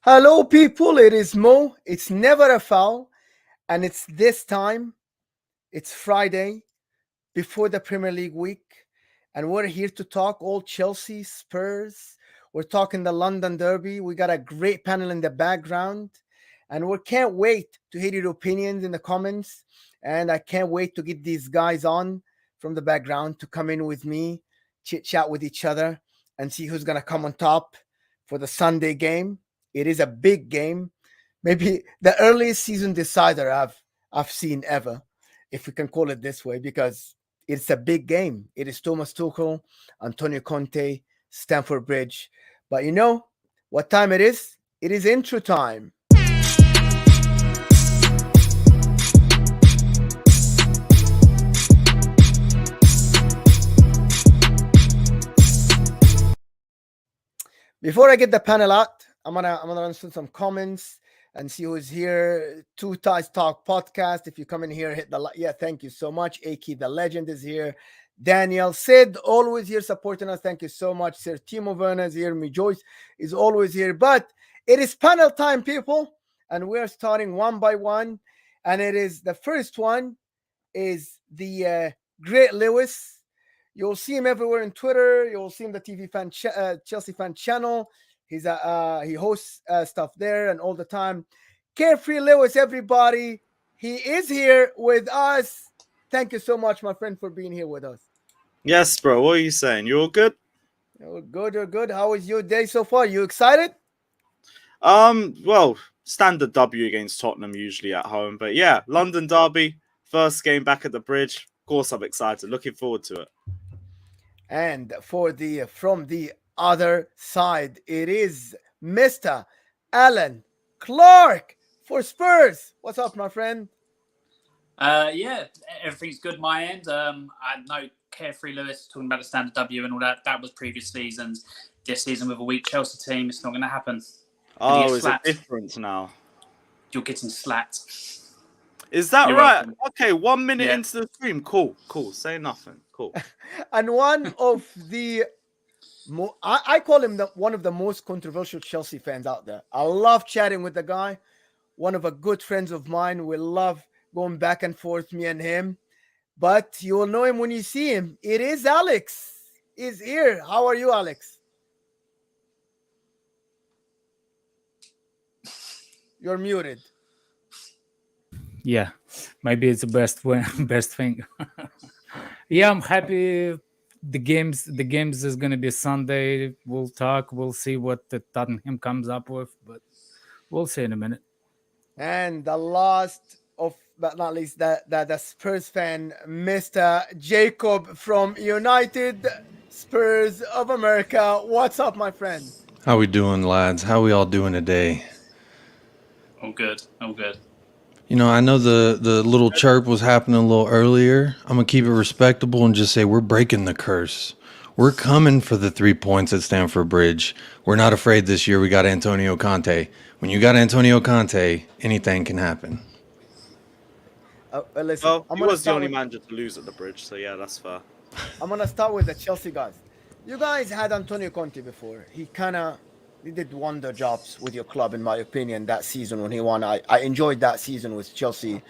Hello, people. It is Mo. It's never a foul, and it's this time. It's Friday before the Premier League week, and we're here to talk all Chelsea, Spurs. We're talking the London Derby. We got a great panel in the background, and we can't wait to hear your opinions in the comments. And I can't wait to get these guys on from the background to come in with me, chit chat with each other, and see who's gonna come on top for the Sunday game. It is a big game, maybe the earliest season decider I've seen ever, if we can call it this way, because it's a big game. It is Thomas Tuchel, Antonio Conte, Stamford Bridge. But you know what time it is? It is intro time. Before I get the panel out, I'm gonna run through some comments and see who's here. Two Ties Talk podcast. If you come in here, hit the yeah. Thank you so much. Aki the legend is here. Daniel Sid always here supporting us. Thank you so much. Sir Timo Werner is here. Me Joyce is always here. But it is panel time, people, and we're starting one by one. And it is the first one is the Great Lewis. You'll see him everywhere on Twitter. You'll see him the Chelsea fan channel. He hosts stuff there and all the time. Carefree Lewis, everybody. He is here with us. Thank you so much, my friend, for being here with us. Yes, bro. What are you saying? You all good? You're good. You're good. How was your day so far? You excited? Well, standard W against Tottenham usually at home, but yeah, London Derby, first game back at the Bridge. Of course, I'm excited. Looking forward to it. And from the other side, it is Mr. Alan Clark for Spurs. What's up, my friend? Yeah, everything's good my end. I know Carefree Lewis talking about the standard W and all that. That was previous seasons. This season with a weak Chelsea team, it's not going to happen. Oh, is it different now? You're getting slapped. Is that right? Welcome. Okay, 1 minute into the stream. Cool. Say nothing. Cool. And one of the I call him one of the most controversial Chelsea fans out there. I love chatting with the guy. One of a good friends of mine. We love going back and forth, me and him. But you will know him when you see him. It is Alex. Is here. How are you, Alex? You're muted. Yeah, maybe it's the best thing. Yeah, I'm happy. The games is gonna be Sunday. We'll talk. We'll see what the Tottenham comes up with, but we'll see in a minute. And the last of, but not least, the Spurs fan, Mr. Jacob from United Spurs of America. What's up, my friend? How we doing, lads? How we all doing today? All good. You know, I know the little chirp was happening a little earlier. I'm going to keep it respectable and just say we're breaking the curse. We're coming for the 3 points at Stamford Bridge. We're not afraid this year. We got Antonio Conte. When you got Antonio Conte, anything can happen. Listen, well, he was the only manager to lose at the Bridge, so yeah, that's fair. I'm going to start with the Chelsea guys. You guys had Antonio Conte before. He did wonder jobs with your club, in my opinion, that season when he won. I enjoyed that season with Chelsea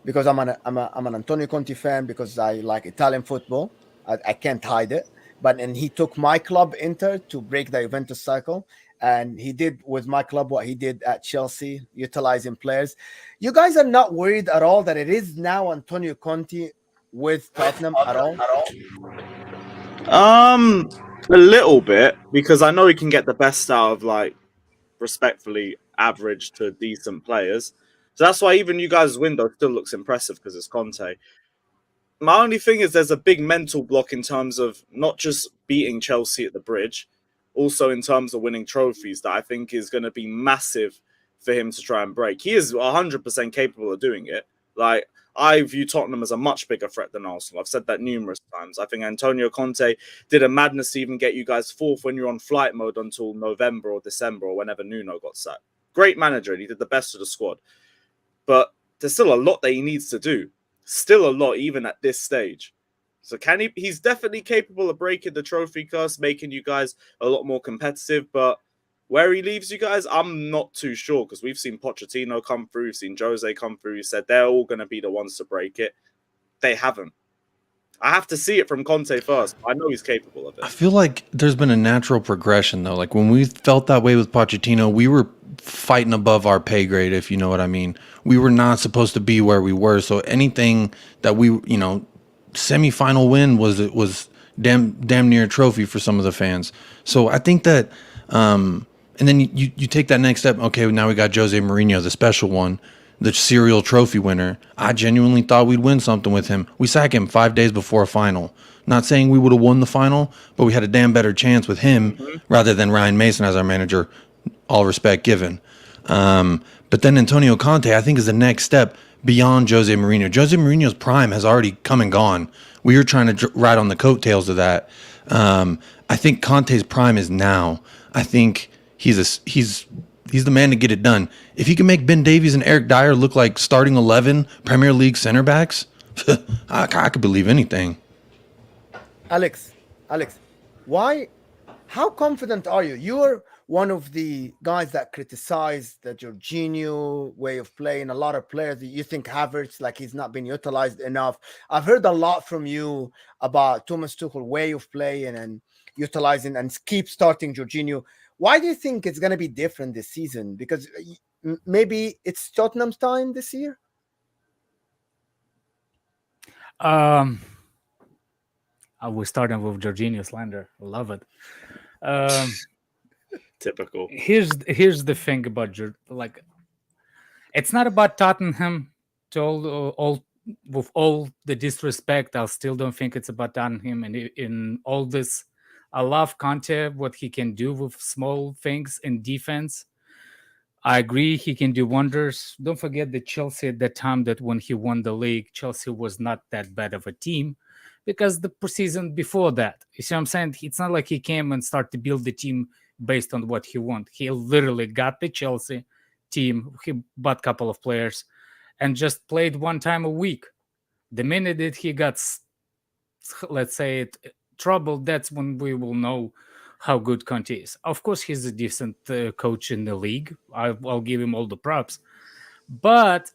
because I'm an Antonio Conte fan because I like Italian football. I can't hide it. And he took my club, Inter, to break the Juventus cycle. And he did with my club what he did at Chelsea, utilizing players. You guys are not worried at all that it is now Antonio Conte with Tottenham at all? A little bit, because I know he can get the best out of, like, respectfully average to decent players. So that's why even you guys' window still looks impressive because it's Conte. My only thing is there's a big mental block in terms of not just beating Chelsea at the Bridge, also in terms of winning trophies that I think is going to be massive for him to try and break. He is 100% capable of doing it. Like, I view Tottenham as a much bigger threat than Arsenal. I've said that numerous times. I think Antonio Conte did a madness to even get you guys fourth when you're on flight mode until November or December or whenever Nuno got sacked. Great manager, and he did the best of the squad. But there's still a lot that he needs to do. Still a lot, even at this stage. So can he? He's definitely capable of breaking the trophy curse, making you guys a lot more competitive. But Where he leaves you guys, I'm not too sure because we've seen Pochettino come through, we've seen Jose come through. You said they're all going to be the ones to break it. They haven't. I have to see it from Conte first. I know he's capable of I it. feel like there's been a natural progression though. Like when we felt that way with Pochettino, we were fighting above our pay grade, if you know what I mean. We were not supposed to be where we were. So anything that we, semifinal win was damn near a trophy for some of the fans. So I think that, and then you take that next step. Okay, now we got Jose Mourinho, the special one, the serial trophy winner. I genuinely thought we'd win something with him. We sack him 5 days before a final. Not saying we would have won the final, but we had a damn better chance with him rather than Ryan Mason as our manager. All respect given. But then Antonio Conte, I think, is the next step beyond Jose Mourinho. Jose Mourinho's prime has already come and gone. We were trying to ride on the coattails of that. I think Conte's prime is now. I think he's the man to get it done. If he can make Ben Davies and Eric Dyer look like starting 11 Premier League center backs, I could believe anything. Alex, how confident are you? You're one of the guys that criticized the Jorginho way of playing. A lot of players, you think Havertz, like he's not been utilized enough. I've heard a lot from you about Thomas Tuchel way of playing and utilizing and keep starting Jorginho. Why do you think it's going to be different this season? Because maybe it's Tottenham's time this year? We're starting with Jorginho slander. Love it. Typical. Here's the thing about it's not about Tottenham. With all the disrespect, I still don't think it's about Tottenham. And in all this, I love Conte, what he can do with small things in defense. I agree, he can do wonders. Don't forget that Chelsea at that time, that when he won the league, Chelsea was not that bad of a team because the season before that, you see what I'm saying? It's not like he came and started to build the team based on what he wanted. He literally got the Chelsea team, he bought a couple of players and just played one time a week. The minute that he got, let's say, trouble, that's when we will know how good Conte is. Of course, he's a decent coach in the league. I'll give him all the props. But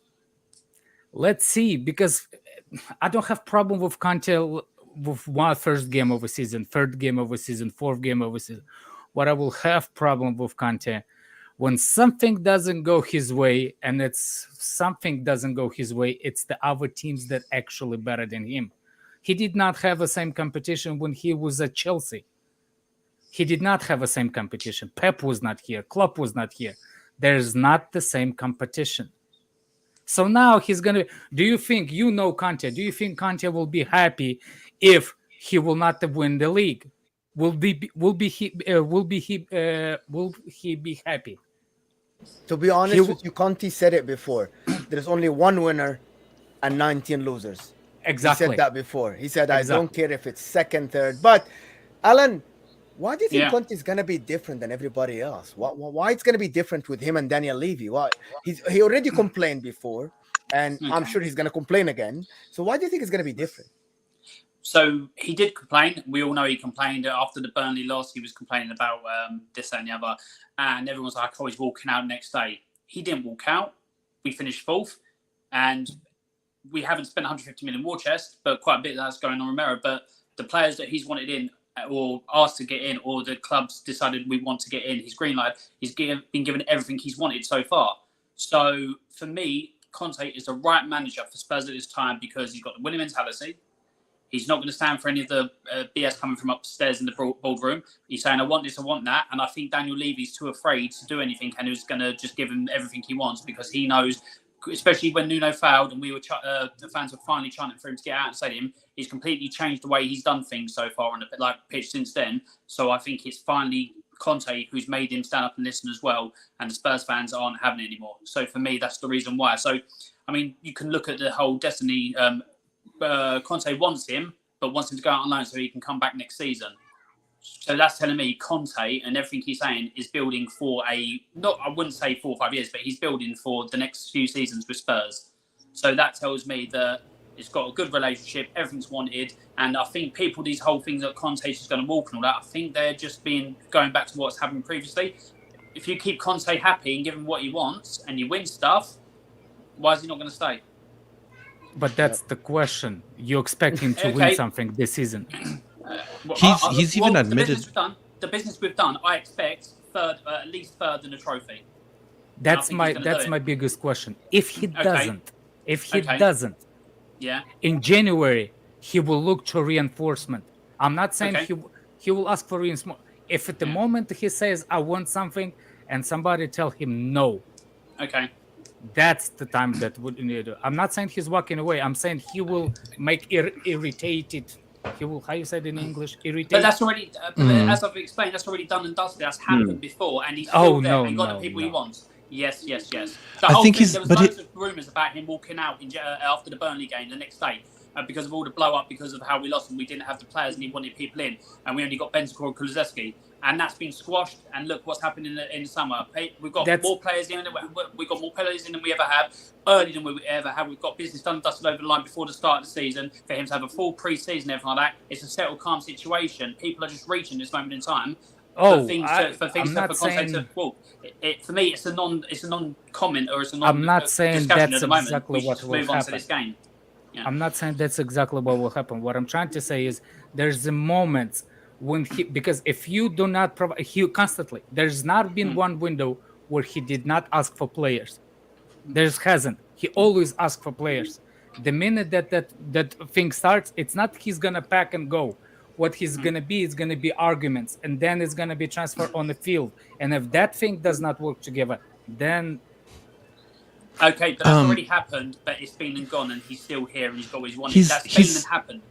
let's see, because I don't have problem with Conte with one first game of a season, third game of a season, fourth game of a season. What I will have problem with Conte, when something doesn't go his way, and it's the other teams that actually better than him. He did not have the same competition when he was at Chelsea. He did not have the same competition. Pep was not here. Klopp was not here. There's not the same competition. So now he's going to... Do you think, Conte, do you think Conte will be happy if he will not win the league? Will he be happy? To be honest with you, Conte said it before. There's only one winner and 19 losers. Exactly. He said that before. He said, I don't care if it's second, third. But, Alan, why do you think Conte is going to be different than everybody else? Why it's going to be different with him and Daniel Levy? Why? He already complained before, and I'm sure he's going to complain again. So why do you think it's going to be different? So he did complain. We all know he complained after the Burnley loss. He was complaining about this, that, and the other. And everyone's like, oh, he's walking out next day. He didn't walk out. We finished fourth. And we haven't spent 150 million war chest, but quite a bit that's going on Romero. But the players that he's wanted in or asked to get in, or the clubs decided we want to get in, he's green-lighted. He's been given everything he's wanted so far. So for me, Conte is the right manager for Spurs at this time because he's got the winning mentality. He's not going to stand for any of the BS coming from upstairs in the boardroom. He's saying, I want this, I want that. And I think Daniel Levy's too afraid to do anything, and he's going to just give him everything he wants because he knows, especially when Nuno failed and we were the fans were finally chanting for him to get out of the stadium, he's completely changed the way he's done things so far on the pitch since then. So I think it's finally Conte who's made him stand up and listen as well, and the Spurs fans aren't having it anymore. So for me, that's the reason why. So, I mean, you can look at the whole destiny. Conte wants him, but wants him to go out on loan so he can come back next season. So that's telling me Conte and everything he's saying is building for I wouldn't say 4 or 5 years, but he's building for the next few seasons with Spurs. So that tells me that it's got a good relationship, everything's wanted, and I think these whole things that Conte's just going to walk and all that, I think they're just going back to what's happened previously. if you keep Conte happy and give him what he wants and you win stuff, why is he not going to stay? But that's the question. You expect him to win something this season? He's even admitted the business we've done. I expect third, at least third in a trophy. That's my biggest question. If he doesn't, yeah, in January he will look to reinforcement. I'm not saying he will ask for reinforcement. If at the moment he says I want something and somebody tell him no, that's the time that would need. I'm not saying he's walking away. I'm saying he will make irritated. He will, how you said in English, irritated. But that's already, as I've explained, that's already done and dusted. That's happened before, and he's still there and got the people he wants. Yes. The whole thing, there was loads of rumours about him walking out after the Burnley game the next day because of all the blow up, because of how we lost and we didn't have the players and he wanted people in, and we only got Bentancur and Kulusevski. And that's been squashed. And look what's happened in the summer. We've got more players in. We've got more players in than we ever have. Earlier than we ever have. We've got business done and dusted over the line before the start of the season. For him to have a full pre-season, everything like that, it's a settled, calm situation. People are just reaching this moment in time. For me, it's a non-comment or it's a non. I'm not saying that's exactly what will move on to this game. Yeah. I'm not saying that's exactly what will happen. What I'm trying to say is there's a moment when because if you do not provide, constantly, there's not been one window where he did not ask for players. There hasn't. He always asks for players. The minute that thing starts, it's not he's gonna pack and go. What he's gonna be is gonna be arguments, and then it's gonna be transfer on the field. And if that thing does not work together, then okay, but that's already happened. But it's been and gone, and he's still here, and he's got what he's wanted. That's been and happened.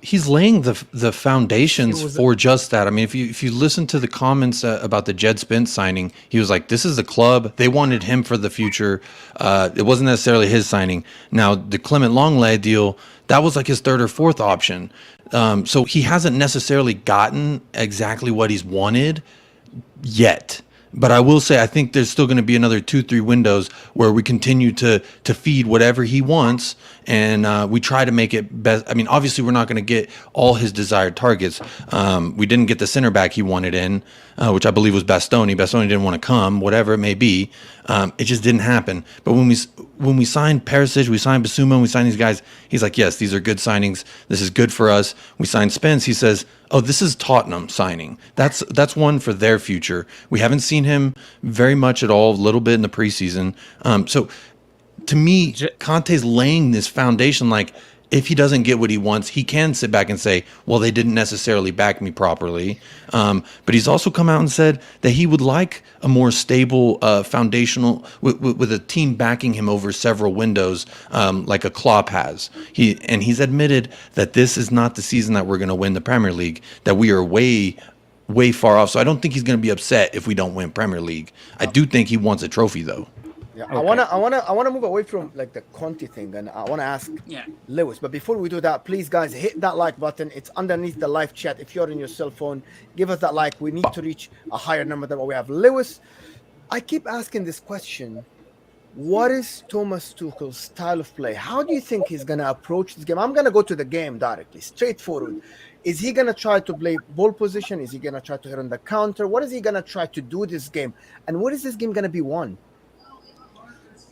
He's laying the foundations for just that. I mean, if you listen to the comments about the Jed Spence signing, he was like, "This is the club. They wanted him for the future. It wasn't necessarily his signing." Now, the Clement Longley deal, that was like his third or fourth option. So he hasn't necessarily gotten exactly what he's wanted yet. But I will say, I think there's still going to be another 2-3 windows where we continue to feed whatever he wants, and we try to make it best. I mean, obviously, we're not going to get all his desired targets. We didn't get the center back he wanted in, which I believe was Bastoni. Bastoni didn't want to come, whatever it may be. It just didn't happen. But when we signed Perisic, we signed Basuma, and we signed these guys, he's like, yes, these are good signings. This is good for us. We signed Spence. He says, oh, this is Tottenham signing. That's one for their future. We haven't seen him very much at all, a little bit in the preseason. So to me, Conte's laying this foundation, like, if he doesn't get what he wants, he can sit back and say, well, they didn't necessarily back me properly. But he's also come out and said that he would like a more stable foundational, with a team backing him over several windows, like a Klopp has. He's admitted that this is not the season that we're going to win the Premier League, that we are way far off. So I don't think he's going to be upset if we don't win Premier League. I do think he wants a trophy, though. Yeah, okay. I wanna move away from like the Conte thing, and I wanna ask Lewis. But before we do that, please, guys, hit that like button. It's underneath the live chat. If you're on your cell phone, give us that like. We need to reach a higher number than what we have. Lewis, I keep asking this question: what is Thomas Tuchel's style of play? How do you think he's gonna approach this game? I'm gonna go to the game directly, straightforward. Is he gonna try to play ball position? Is he gonna try to hit on the counter? What is he gonna try to do this game? And what is this game gonna be won?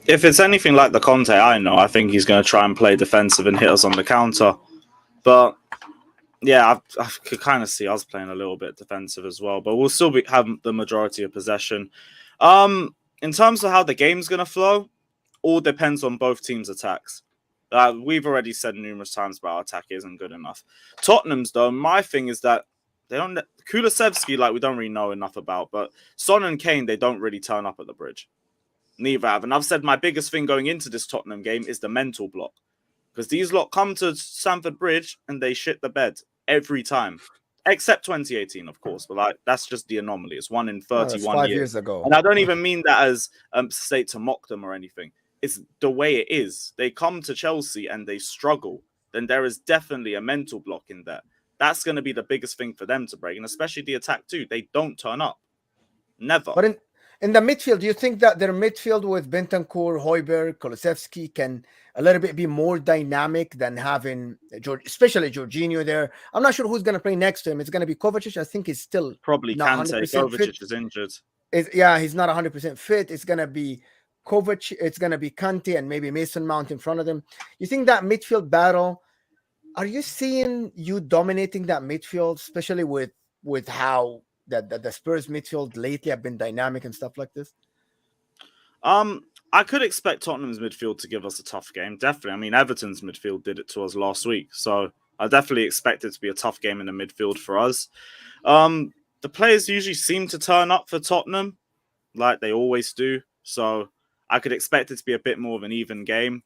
If it's anything like the Conte I think he's going to try and play defensive and hit us on the counter. But yeah, I could kind of see us playing a little bit defensive as well. But we'll still have the majority of possession. In terms of how the game's going to flow, all depends on both teams' attacks. We've already said numerous times about our attack isn't good enough. Tottenham's, though, my thing is that they don't. Kulusevski, like, we don't really know enough about. But Son and Kane, they don't really turn up at the bridge. Neither have. And I've said my biggest thing going into this Tottenham game is the mental block. Because these lot come to Stamford Bridge and they shit the bed every time. Except 2018, of course. But like, that's just the anomaly. It's 1 in 31 5 years ago. And I don't even mean that as state to mock them or anything. It's the way it is. They come to Chelsea and they struggle. Then there is definitely a mental block in there. That's going to be the biggest thing for them to break. And especially the attack too. They don't turn up. Never. But in the midfield, do you think that their midfield with Bentancur, Højbjerg, Kulusevski can a little bit be more dynamic than having especially Jorginho there? I'm not sure who's going to play next to him. It's going to be Kovacic. I think he's still probably Kante. Kovacic is injured. he's not 100% fit. It's gonna be Kovac, it's gonna be Conte, and maybe Mason Mount in front of them. You think that midfield battle? Are you seeing you dominating that midfield, especially with how the Spurs midfield lately have been dynamic and stuff like this? I could expect Tottenham's midfield to give us a tough game. Definitely. I mean, Everton's midfield did it to us last week, so I definitely expect it to be a tough game in the midfield for us. The players usually seem to turn up for Tottenham, like they always do. So I could expect it to be a bit more of an even game,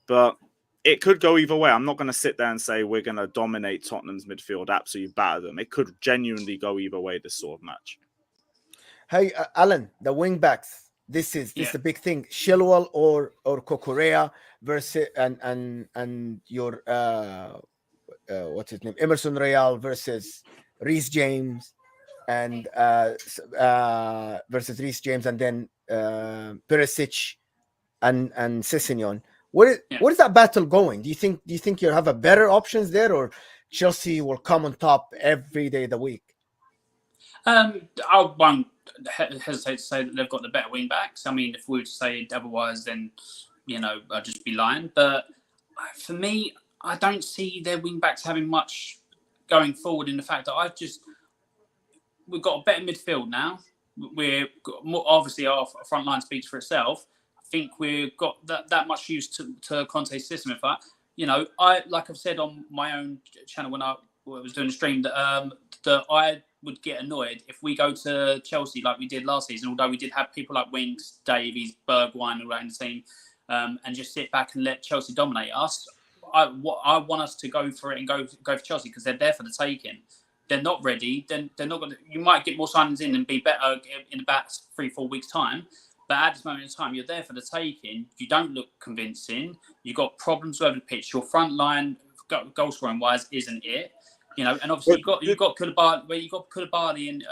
but it could go either way. I'm not going to sit there and say we're going to dominate Tottenham's midfield, absolutely batter them. It could genuinely go either way, this sort of match. Hey, Alan, the wing backs. This is a big thing. Chilwell or Cucurella versus and your what's his name? Emerson Royal versus Reece James and versus Reece James, and then Perisic and Sessegnon. Where is that battle going? Do you think you have a better options there, or Chelsea will come on top every day of the week? I won't hesitate to say that they've got the better wing backs. I mean, if we were to say otherwise, then I'd just be lying. But for me, I don't see their wing backs having much going forward. In the fact that we've got a better midfield now. We're more, obviously our front line speaks for itself. I think we've got that much used to Conte's system. In fact, like I've said on my own channel when I was doing a stream, that I would get annoyed if we go to Chelsea like we did last season, although we did have people like Winks, Davies, Bergwijn around the team, and just sit back and let Chelsea dominate us. I want us to go for it and go for Chelsea because they're there for the taking. They're not ready. Then they're not going to. You might get more signings in and be better in about 3-4 weeks' time. But at this moment in time, you're there for the taking. You don't look convincing. You've got problems over the pitch. Your front line, goal scoring wise, isn't it? And obviously you've got Koulibaly in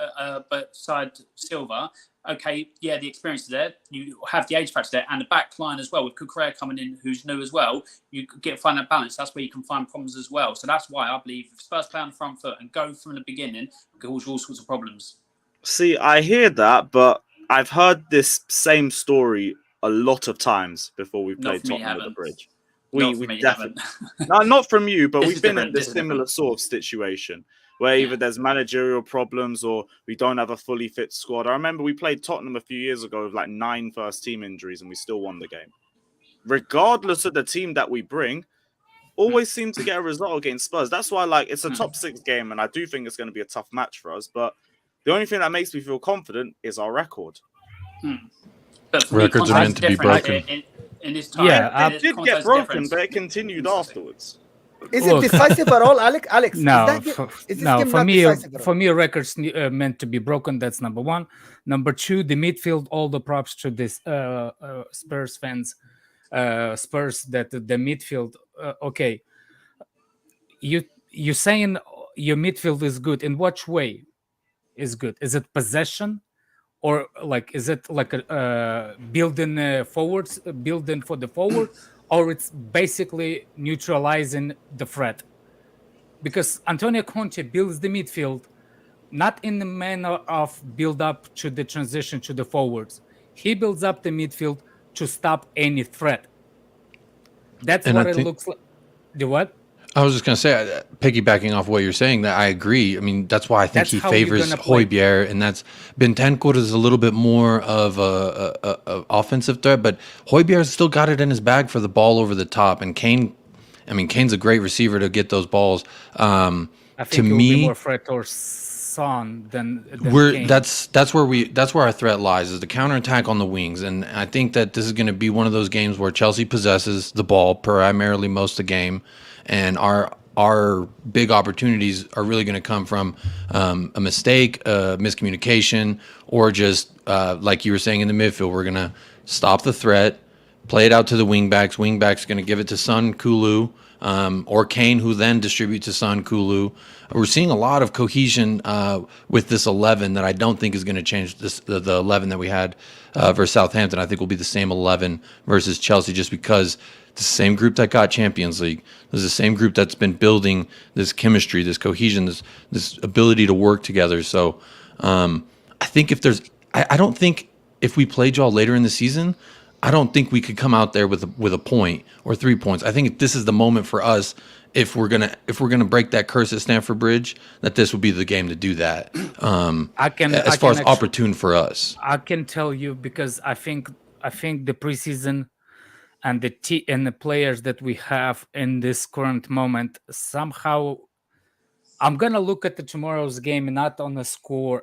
beside Silva. Okay, yeah, the experience is there. You have the age factor there, and the back line as well with Cucurella coming in, who's new as well. You find that balance. That's where you can find problems as well. So that's why I believe if Spurs play on the front foot and go from the beginning, cause all sorts of problems. See, I hear that, but I've heard this same story a lot of times before we played Tottenham at the Bridge. We definitely no, not from you, but we've been in this similar sort of situation where either there's managerial problems or we don't have a fully fit squad. I remember we played Tottenham a few years ago with like 9 first-team injuries and we still won the game. Regardless of the team that we bring, always seem to get a result against Spurs. That's why it's a top 6 game and I do think it's going to be a tough match for us. But the only thing that makes me feel confident is our record. But records are meant to be broken. In this time, it did get broken, but it continued afterwards. Is it decisive at all, Alex? No, for me, records meant to be broken. That's number one. Number two, the midfield. All the props to this Spurs fans. Spurs that the midfield. Okay, you saying your midfield is good. In what way is good? Is it possession? Or is it a building forwards, building for the forward, or it's basically neutralizing the threat? Because Antonio Conte builds the midfield not in the manner of build up to the transition to the forwards. He builds up the midfield to stop any threat. That's what it looks like. The what? I was just going to say, piggybacking off what you're saying, that I agree. I mean, that's why I think he favors Højbjerg, and that's Bentancur is a little bit more of a offensive threat, but Højbjerg's still got it in his bag for the ball over the top. And Kane's a great receiver to get those balls. I think to me, be more threat or Son than Kane. That's where our threat lies, is the counterattack on the wings. And I think that this is going to be one of those games where Chelsea possesses the ball primarily most of the game. And our big opportunities are really going to come from a mistake, miscommunication, or just like you were saying in the midfield, we're going to stop the threat, play it out to the wingbacks. Wingbacks going to give it to Son, Kulu, or Kane, who then distributes to Son, Kulu. We're seeing a lot of cohesion with this 11 that I don't think is going to change the 11 that we had versus Southampton. I think will be the same 11 versus Chelsea, just because it's the same group that got Champions League. This is the same group that's been building this chemistry, this cohesion, this ability to work together. So I think if there's I don't think if we played y'all later in the season, I don't think we could come out there with a point or 3 points. I think this is the moment for us if we're gonna break that curse at Stamford Bridge, that this would be the game to do that. As far as opportune for us, I can tell you because I think the preseason and the players that we have in this current moment somehow. I'm gonna look at tomorrow's game not on the score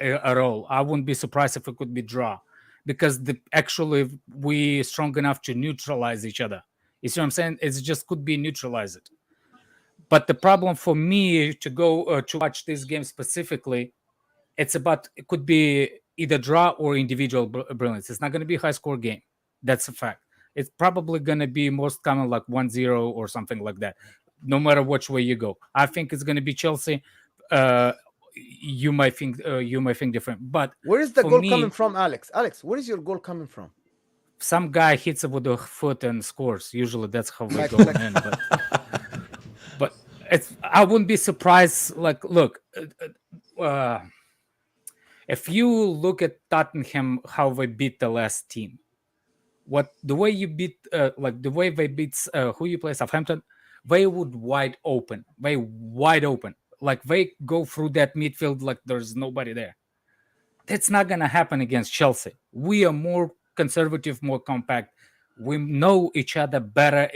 at all. I wouldn't be surprised if it could be draw, because actually we strong enough to neutralize each other. You see what I'm saying? It just could be neutralized. But the problem for me to go to watch this game specifically, it could be either draw or individual brilliance. It's not going to be a high score game. That's a fact. It's probably going to be most common like 1-0 or something like that, no matter which way you go. I think it's going to be Chelsea. You might think different, but where is the goal coming from, Alex? Alex, where is your goal coming from? Some guy hits it with the foot and scores. Usually that's how we go in. But I wouldn't be surprised. Like, look, if you look at Tottenham, how they beat the last team, the way you beat, like the way they beat who you play, Southampton, they would wide open. Like they go through that midfield like there's nobody there. That's not gonna happen against Chelsea. We are more conservative, more compact. We know each other better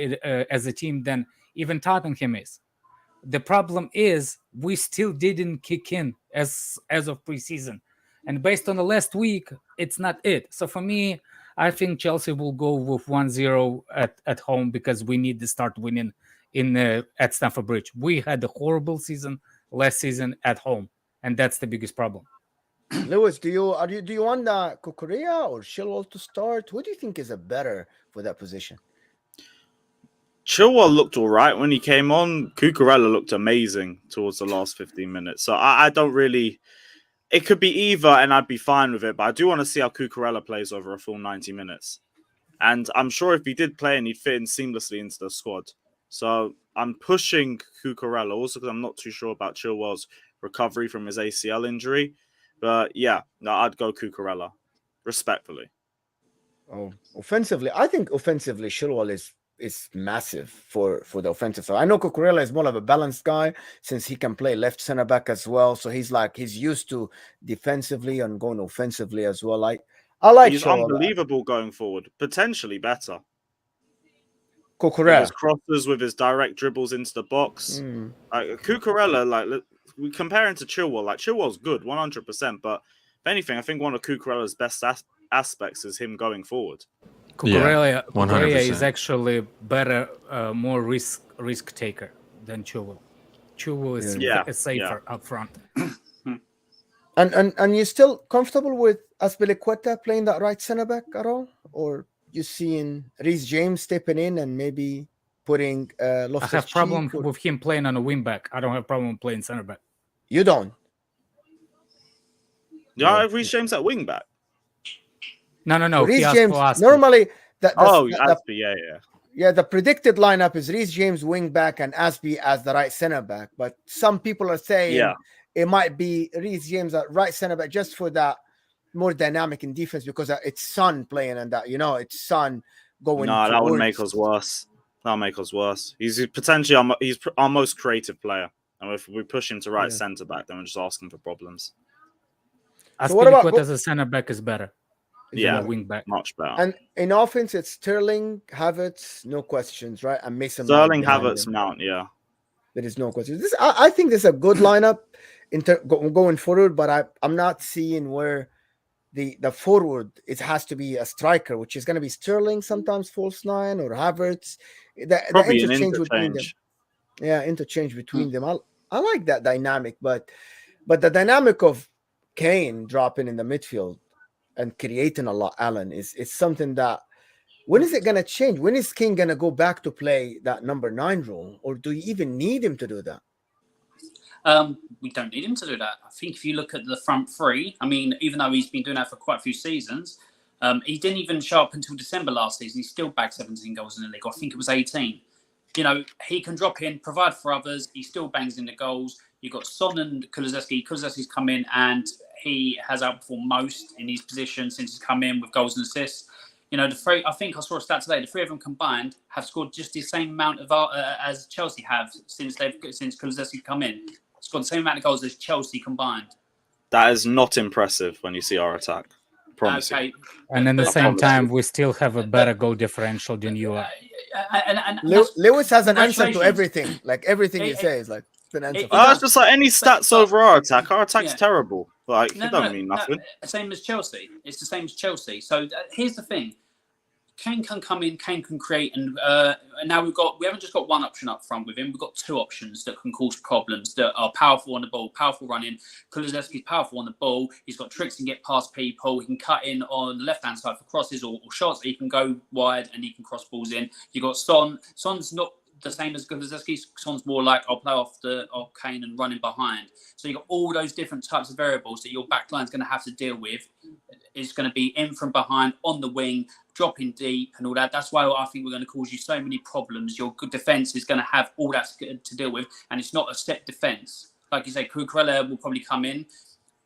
as a team than even Tottenham is. The problem is we still didn't kick in as of preseason, and based on the last week, it's not it. So for me, I think Chelsea will go with 1-0 at home because we need to start winning at Stamford Bridge. We had a horrible season last season at home, and that's the biggest problem. Lewis, do you want Cucurella or Chilwell to start? Who do you think is a better for that position? Chilwell looked all right when he came on. Cucurella looked amazing towards the last 15 minutes. So I don't really... It could be either, and I'd be fine with it. But I do want to see how Cucurella plays over a full 90 minutes. And I'm sure if he did play and he'd fit in seamlessly into the squad. So I'm pushing Cucurella also because I'm not too sure about Chilwell's recovery from his ACL injury. But yeah, no, I'd go Cucurella, respectfully. Oh, offensively, I think offensively Chilwell is massive for the offensive side. I know Cucurella is more of a balanced guy since he can play left center back as well. So he's used to defensively and going offensively as well. I like he's Chilwell. Unbelievable going forward, potentially better. Cucurella, with his crosses, with his direct dribbles into the box. Cucurella, like we compare him to Chilwell. Like Chilwell's good, 100%. But if anything, I think one of Cucurella's best aspects is him going forward. Cucurella is actually better, more risk taker than Chilwell. Chilwell is safer up front. And you still comfortable with Azpilicueta playing that right center back at all, or you seeing Reece James stepping in and maybe putting Loftus-Cheek? I have problem with him playing on a wing back. I don't have problem playing center back. You don't? Yeah, I have Reece James at wing back. No. Reece James normally. Yeah. The predicted lineup is Reece James wing back and Azpi as the right center back. But some people are saying it might be Reece James at right center back just for that more dynamic in defense because it's Son playing and that it's Son going. No, that would make us worse. That'll make us worse. He's potentially he's our most creative player, and if we push him to right center back, then we're just asking for problems. So what about as a center back is better? Wing back, much better. And in offense, it's Sterling, Havertz, no questions, right? And Mason Sterling, Havertz, Mount, There is no question. I think this is a good lineup going forward, but I'm not seeing where the forward it has to be a striker, which is going to be Sterling, sometimes false nine, or Havertz. The interchange between them. Yeah, interchange between them. I like that dynamic, but the dynamic of Kane dropping in the midfield and creating a lot, Alan, is something that when is it going to change? When is Kane going to go back to play that number 9 role, or do you even need him to do that? We don't need him to do that. I think if you look at the front three, I mean, even though he's been doing that for quite a few seasons, he didn't even show up until December last season. He still bagged 17 goals in the league. I think it was 18. He can drop in, provide for others. He still bangs in the goals. You've got Son and Kulusevski. Kulusevski's come in and he has outperformed most in his position since he's come in with goals and assists. You know, the three. I think I saw a stat today. The three of them combined have scored just the same amount of as Chelsea have since Kulusevski come in. Scored the same amount of goals as Chelsea combined. That is not impressive when you see our attack. Promise you. And at the But- same promise time, you. we still have a better goal differential than you are. and that's- Lewis has an answer to congratulations. everything. Like everything he It- says, like it's an answer. it- for It's that. just like any stats over our attack. Our attack's Yeah. terrible. Like, it don't mean nothing. Same as Chelsea. It's the same as Chelsea. So here's the thing: Kane can come in, Kane can create, and now we haven't just got one option up front with him. We've got two options that can cause problems that are powerful on the ball, powerful running. Kulusevski's powerful on the ball. He's got tricks and get past people. He can cut in on the left hand side for crosses or shots. He can go wide and he can cross balls in. You got Son. Son's not the same as Kulusevski. Son's more like I'll play off Kane and running behind. So you got all those different types of variables that your backline's going to have to deal with. It's going to be in from behind, on the wing, dropping deep and all that. That's why I think we're going to cause you so many problems. Your good defence is going to have all that to deal with, and it's not a set defence. Like you say, Cucurella will probably come in,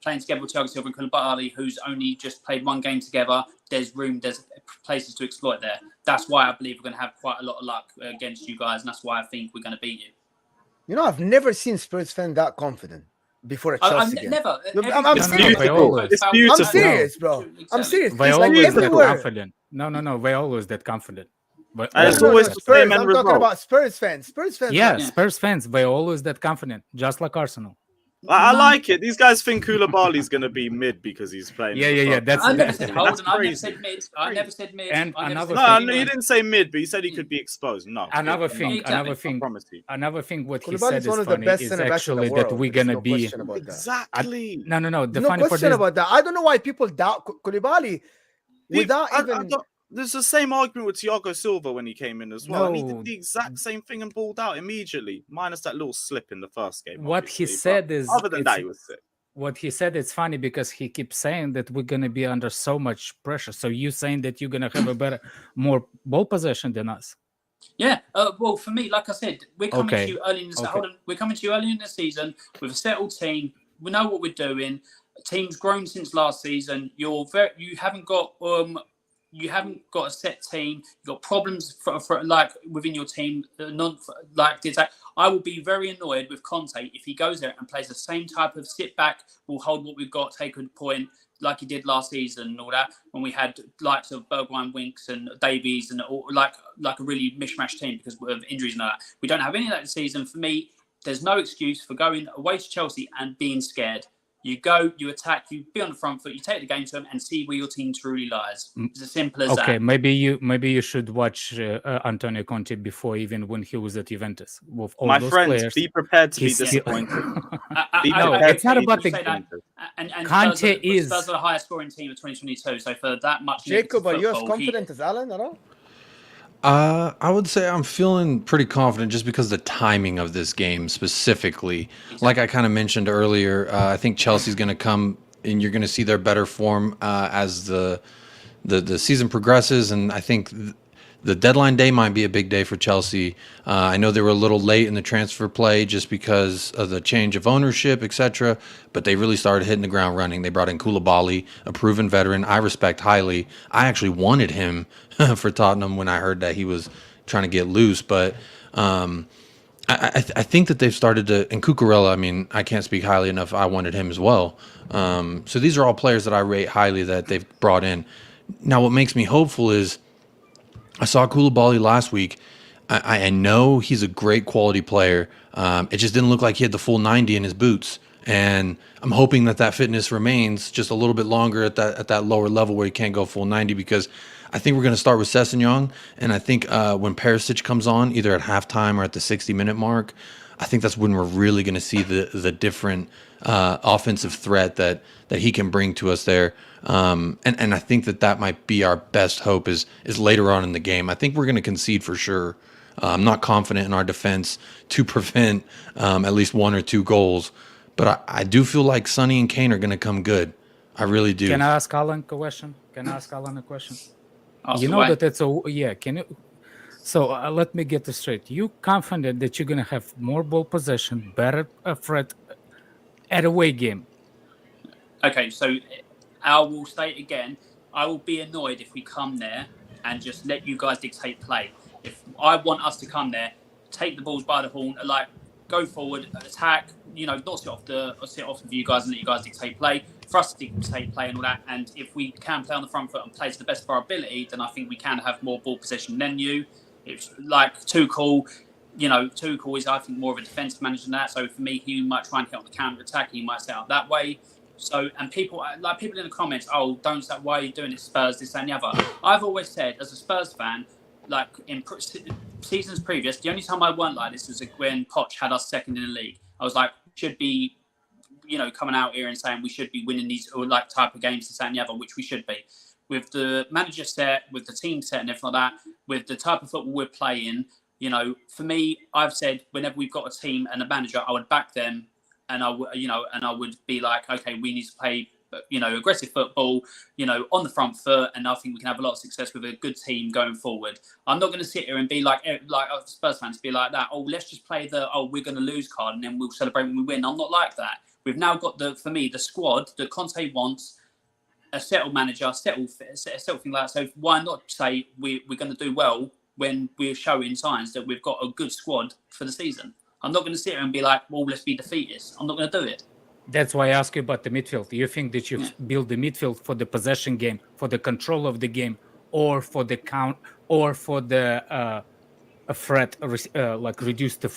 playing together with Thiago Silva and Koulibaly, who's only just played one game together. There's places to exploit there. That's why I believe we're going to have quite a lot of luck against you guys, and that's why I think we're going to beat you. You know, I've never seen Spurs fan that confident before a Chelsea game. Never. I'm It's serious. beautiful. It's beautiful. I'm serious, bro. I'm serious. They It's like always that everywhere. confident. No. They always that confident. But And it's No, no, always no, the Spurs. same end I'm talking result. about Spurs fans. Spurs fans. yeah, Yeah. Spurs fans, they always that confident, just like Arsenal. I like it. These guys think Koulibaly's going to be mid because he's playing. Yeah, in the yeah, yeah. front. That's I never that's said That's hold, and I never crazy. said mid. I never said mid. And I never another said No, mid. no, you didn't say mid, but you said he could be exposed. No. another it- thing. Exactly. Another I thing. promise you. Another thing. What he Koulibaly said is one is of the funny. best Is centre backs in the actually world. that we're There's gonna no be. question about that. Exactly. No. The There's no funny part question is about that. I don't know why people doubt Koulibaly The- without I even. don't- there's the same argument with Thiago Silva when he came in as well. And he No. did the exact same thing and balled out immediately, minus that little slip in the first game. What he obviously, but said is other than it's- that, he was sick. what he said. It's funny because he keeps saying that we're gonna be under so much pressure. So you saying that you're gonna have a better, more ball possession than us? Yeah, well, for me, like I said, we're coming Okay, to you early in the season. okay. Hold on, we're coming to you early in the season with a settled team. We know what we're doing. Team's grown since last season. You haven't got a set team. You've got problems for like within your team. Like this. I will be very annoyed with Conte if he goes there and plays the same type of sit back. We'll hold what we've got, take a point like he did last season and all that. When we had likes of Bergwijn, Winks, and Davies, and all, like a really mishmash team because of injuries and all that. We don't have any of that this season. For me, there's no excuse for going away to Chelsea and being scared. You go, you attack, you be on the front foot, you take the game to them, and see where your team truly lies. It's as simple as Okay, that. maybe you should watch Antonio Conte before even when he was at Juventus with all My those friends, players. be prepared to be he's still- disappointed. Be No, prepared it's not to be about the- disappointed. And Conte Spurs is- are the highest scoring team of 2022. So for that much, Jacob, are negative you as football, confident as Alan at all? I would say I'm feeling pretty confident just because the timing of this game specifically. Like I kind of mentioned earlier, I think Chelsea's going to come and you're going to see their better form as the season progresses. And I think the deadline day might be a big day for Chelsea. I know they were a little late in the transfer play just because of the change of ownership, etc. But they really started hitting the ground running. They brought in Koulibaly, a proven veteran I respect highly. I actually wanted him for Tottenham when I heard that he was trying to get loose. But I think that they've started to, and Cucurella, I mean, I can't speak highly enough. I wanted him as well. So these are all players that I rate highly that they've brought in. Now, what makes me hopeful is I saw Koulibaly last week. I know he's a great quality player. It just didn't look like he had the full 90 in his boots. And I'm hoping that fitness remains just a little bit longer at that lower level where he can't go full 90, because I think we're going to start with Sessegnon. And I think when Perisic comes on, either at halftime or at the 60-minute mark, I think that's when we're really going to see the different offensive threat that he can bring to us there. And I think that might be our best hope is later on in the game. I think we're going to concede for sure. I'm not confident in our defense to prevent at least one or two goals. But I do feel like Sonny and Kane are going to come good. I really do. Can I ask Alan a question? Ask You know away. that it's a yeah. Can you? So let me get this straight. You confident that you're gonna have more ball possession, better threat At away game. Okay, so I will state again, I will be annoyed if we come there and just let you guys dictate play. If I want us to come there, take the balls by the horn, like go forward, attack, not sit off of you guys and let you guys dictate play, for us to dictate play and all that. And if we can play on the front foot and play to the best of our ability, then I think we can have more ball possession than you. It's like Tuchel. Tuchel is, I think, more of a defensive manager than that. So for me, he might try and hit on the counter attack. He might set up that way. So, and people in the comments, don't say, why are you doing it, Spurs, this, and the other. I've always said, as a Spurs fan, like in seasons previous, the only time I weren't like this was when Poch had us second in the league. I was like, should be, coming out here and saying we should be winning these or like type of games, this, and the other, which we should be. With the manager set, with the team set, and everything like that, with the type of football we're playing. For me, I've said whenever we've got a team and a manager, I would back them, and I would be like, okay, we need to play, aggressive football, on the front foot, and I think we can have a lot of success with a good team going forward. I'm not going to sit here and be like Spurs fans, be like that. Let's just play we're going to lose card, and then we'll celebrate when we win. I'm not like that. We've now got the squad that Conte wants. A settled manager, settled thing like that. So why not say we're going to do well when we're showing signs that we've got a good squad for the season? I'm not going to sit here and be like, well, let's be defeatist. I'm not going to do it. That's why I ask you about the midfield. Do you think that you build the midfield for the possession game, for the control of the game, or for the count, or for the a threat, like reduce the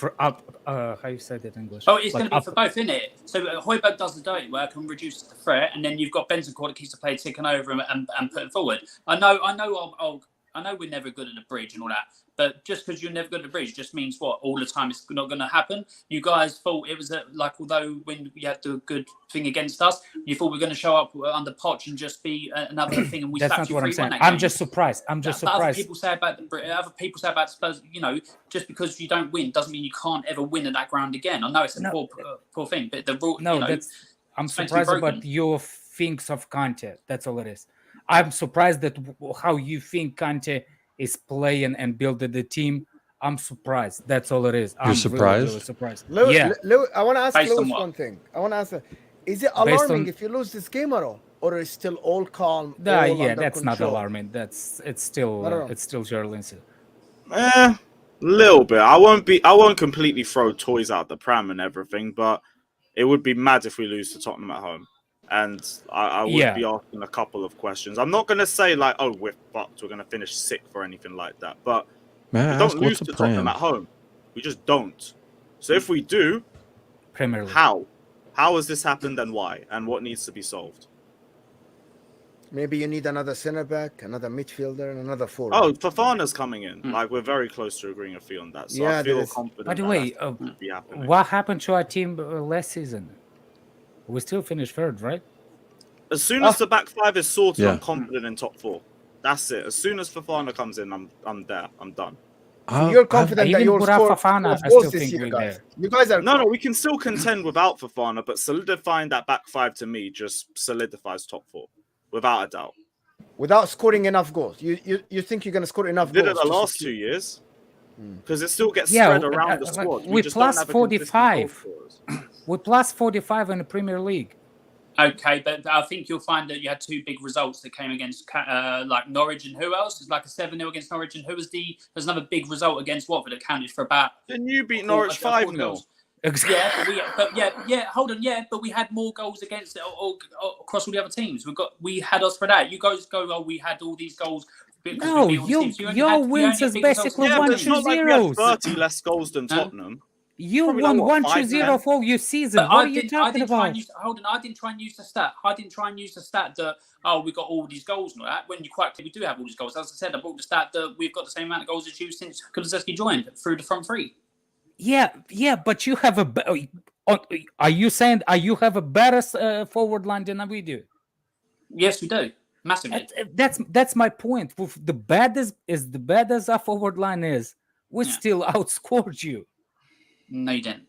how you say that in English? It's going to be for both, isn't it? So Højbjerg does the dirty work and reduces the threat, and then you've got Bentancur that keeps the play ticking over and putting forward. I know we're never good at the bridge and all that, but just because you're never good at the bridge just means what? All the time it's not going to happen. You guys thought it was although when we had the good thing against us, you thought we were going to show up under Poch and just be another thing, and we That's slapped not you what I'm 3-1 saying. that I'm game. just surprised. Other people say about the Spurs, just because you don't win doesn't mean you can't ever win at that ground again. I know it's a poor thing, but the rule. I'm surprised about your things of Conte. That's all it is. I'm surprised that how you think Conte is playing and building the team. I'm surprised. That's all it is. You're surprised? Really surprised. Lewis, Yeah. I want to ask Based on Lewis what? one thing. I want to ask, is it Based alarming on- if you lose this game at all? Or is still all calm? Yeah, all under that's not control? alarming. It's still I don't know. it's still Geraldine. Little bit. I won't completely throw toys out the pram and everything, but it would be mad if we lose to Tottenham at home. And I would be asking a couple of questions. I'm not going to say like, oh, we're fucked, we're going to finish sixth or anything like that. But Man, we I don't ask, lose what's to the Tottenham plan? at home. We just don't. So if we do, Premier League. how? How has this happened and why? And what needs to be solved? Maybe you need another center back, another midfielder, and another forward. Oh, Fofana's coming in. Like, we're very close to agreeing a fee on that. So Yeah, I feel there is. confident. By the that way, that's gonna be happening. what happened to our team last season? We still finished third, right? As soon as the back five is sorted, Yeah. I'm confident in top four. That's it. As soon as Fofana comes in, I'm there. I'm done. You're confident that even you'll without score Fofana, I goals still this think year, we're guys. there. You guys are No, we can still contend without Fofana, but solidifying that back five to me just solidifies top four, without a doubt. without scoring enough goals. You think you're going to score enough Did goals? it the to last succeed? 2 years because it still gets Yeah, spread around the squad. we just don't plus have a consistent 45. goal scorers. We're plus 45 in the Premier League. Okay, but I think you'll find that you had two big results that came against like Norwich and who else? It's like a 7-0 against Norwich, and there's another big result against Watford that counted for about. Then you beat four- Norwich four 5-0. goals. Exactly. Hold on, but we had more goals against across all the other teams. We had us for that. You guys go, we had all these goals. because No, we beat all the teams. You only your had- you only wins had is big results basically against Yeah, all but the it's two not teams. like we had zeros. 30 less goals than Tottenham. You Probably won like, what, 1-2-0 5-10? for your season. But What are you talking about? I didn't try and use the stat. I didn't try and use the stat that we got all these goals and all that. When you quite clearly do have all these goals. As I said, I brought the stat that we've got the same amount of goals as you since Kulusevski joined through the front three. Yeah, but you have are you saying you have a better forward line than we do? Yes, we do. Massively. That's my point. With the bad as the bad as our forward line is, we still outscored you. No, you didn't.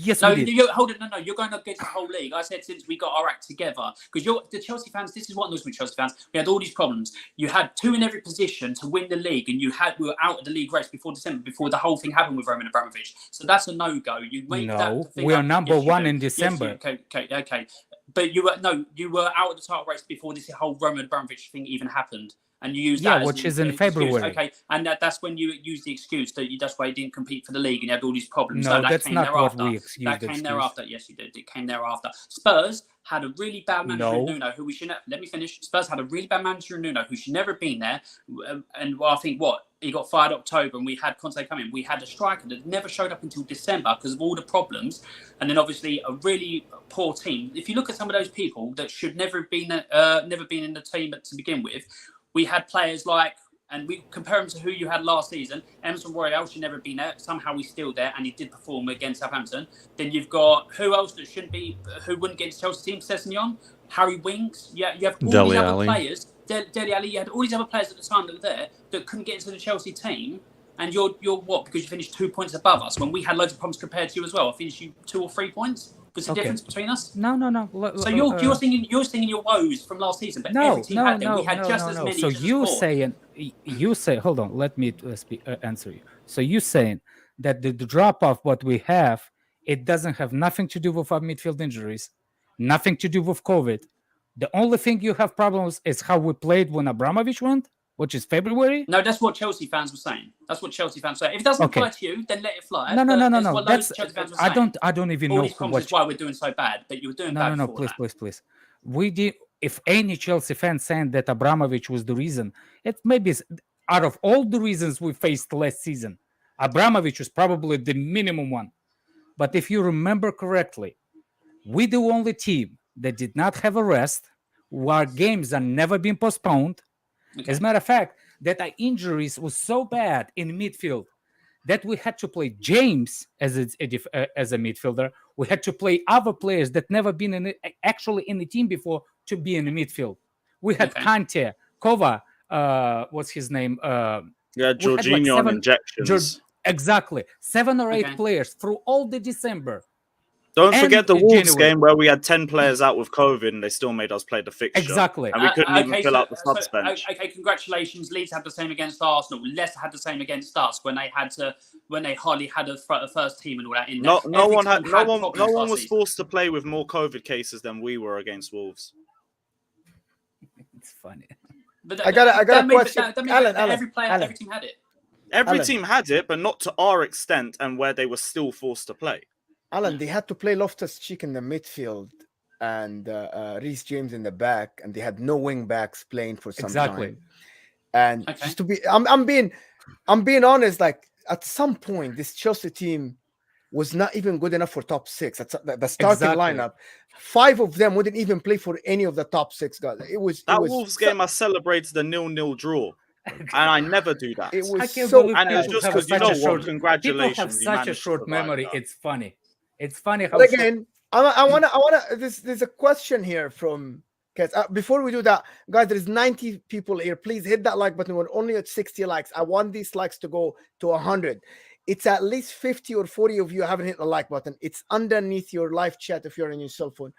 Yes, No, we did. hold it. No, you're going against the whole league. I said since we got our act together, because the Chelsea fans. This is what annoys me, Chelsea fans. We had all these problems. You had 2 in every position to win the league, and we were out of the league race before December, before the whole thing happened with Roman Abramovich. So that's a no-go. You make No, that thing we are up. number Yes, you 1 do. in December. Yes, okay. But you were out of the title race before this whole Roman Abramovich thing even happened. And you use that which as is in excuse. February. Okay, and that's when you use the excuse that that's why you didn't compete for the league and you had all these problems. No, that that's came not what thereafter. we excused. That came thereafter. Yes, you did. It came thereafter. Spurs had a really bad manager in Nuno, who we should let me finish. Spurs had a really bad manager in Nuno, who should never have been there. And I think he got fired October, and we had Conte come in. We had a striker that never showed up until December because of all the problems, and then obviously a really poor team. If you look at some of those people that should never have been in the team to begin with. We had players like, and we compare him to who you had last season. Emerson Royale should never have been there. Somehow he's still there, and he did perform against Southampton. Then you've got who else that shouldn't be, who wouldn't get into Chelsea team? Sessegnon, Harry Winks. Yeah, you have all Dele these other Alli. players. Dele Alli. You had all these other players at the time that were there that couldn't get into the Chelsea team. And you're what? Because you finished 2 points above us when we had loads of problems compared to you as well. I finished you 2 or 3 points. Was the difference between us? No. So you're singing your woes from last season, but every team had them. We had just as many. So you say, hold on, let me answer you. So you saying that the drop off what we have, it doesn't have nothing to do with our midfield injuries, nothing to do with COVID. The only thing you have problems is how we played when Abramovich went, which is February. No, that's what Chelsea fans were saying. That's what Chelsea fans say. If it doesn't apply to you, then let it fly. No. That's Chelsea fans were saying. I don't even all know these problems is why we're doing so bad. But you were doing bad. No. Please. We did. If any Chelsea fan saying that Abramovich was the reason, it maybe out of all the reasons we faced last season, Abramovich was probably the minimum one. But if you remember correctly, we're the only team that did not have a rest, where games are never been postponed. Okay. As a matter of fact, that our injuries was so bad in midfield that we had to play James as a midfielder. We had to play other players that never been actually in the team before to be in the midfield. We had Conte, Kova, what's his name? Jorginho on injections. Exactly. 7 or 8 players through all the December. Don't forget the Wolves game where we had 10 players out with COVID and they still made us play the fixture. Exactly. And we couldn't even fill out the subs bench. Okay, congratulations. Leeds had the same against Arsenal. Leicester had the same against us when they hardly had a first team and all that in there. No one was forced to play with more COVID cases than we were against Wolves. It's funny. But I got a question. Alan, every team had it. Every team had it, but not to our extent and where they were still forced to play. Alan, they had to play Loftus-Cheek in the midfield and Reece James in the back, and they had no wing backs playing for some time. And just to be, I'm being honest. Like at some point, this Chelsea team was not even good enough for top 6. That's the starting lineup. 5 of them wouldn't even play for any of the top 6 guys. Wolves game. I celebrated the 0-0 draw. And I never do that. It was and it's just because you know what? Congratulations. People have such a short memory. It's funny. It's funny how. But again, I wanna. There's a question here from. Guys, before we do that, guys, there's 90 people here. Please hit that like button. We're only at 60 likes. I want these likes to go to 100. It's at least 50 or 40 of you haven't hit the like button. It's underneath your live chat if you're on your cell phone.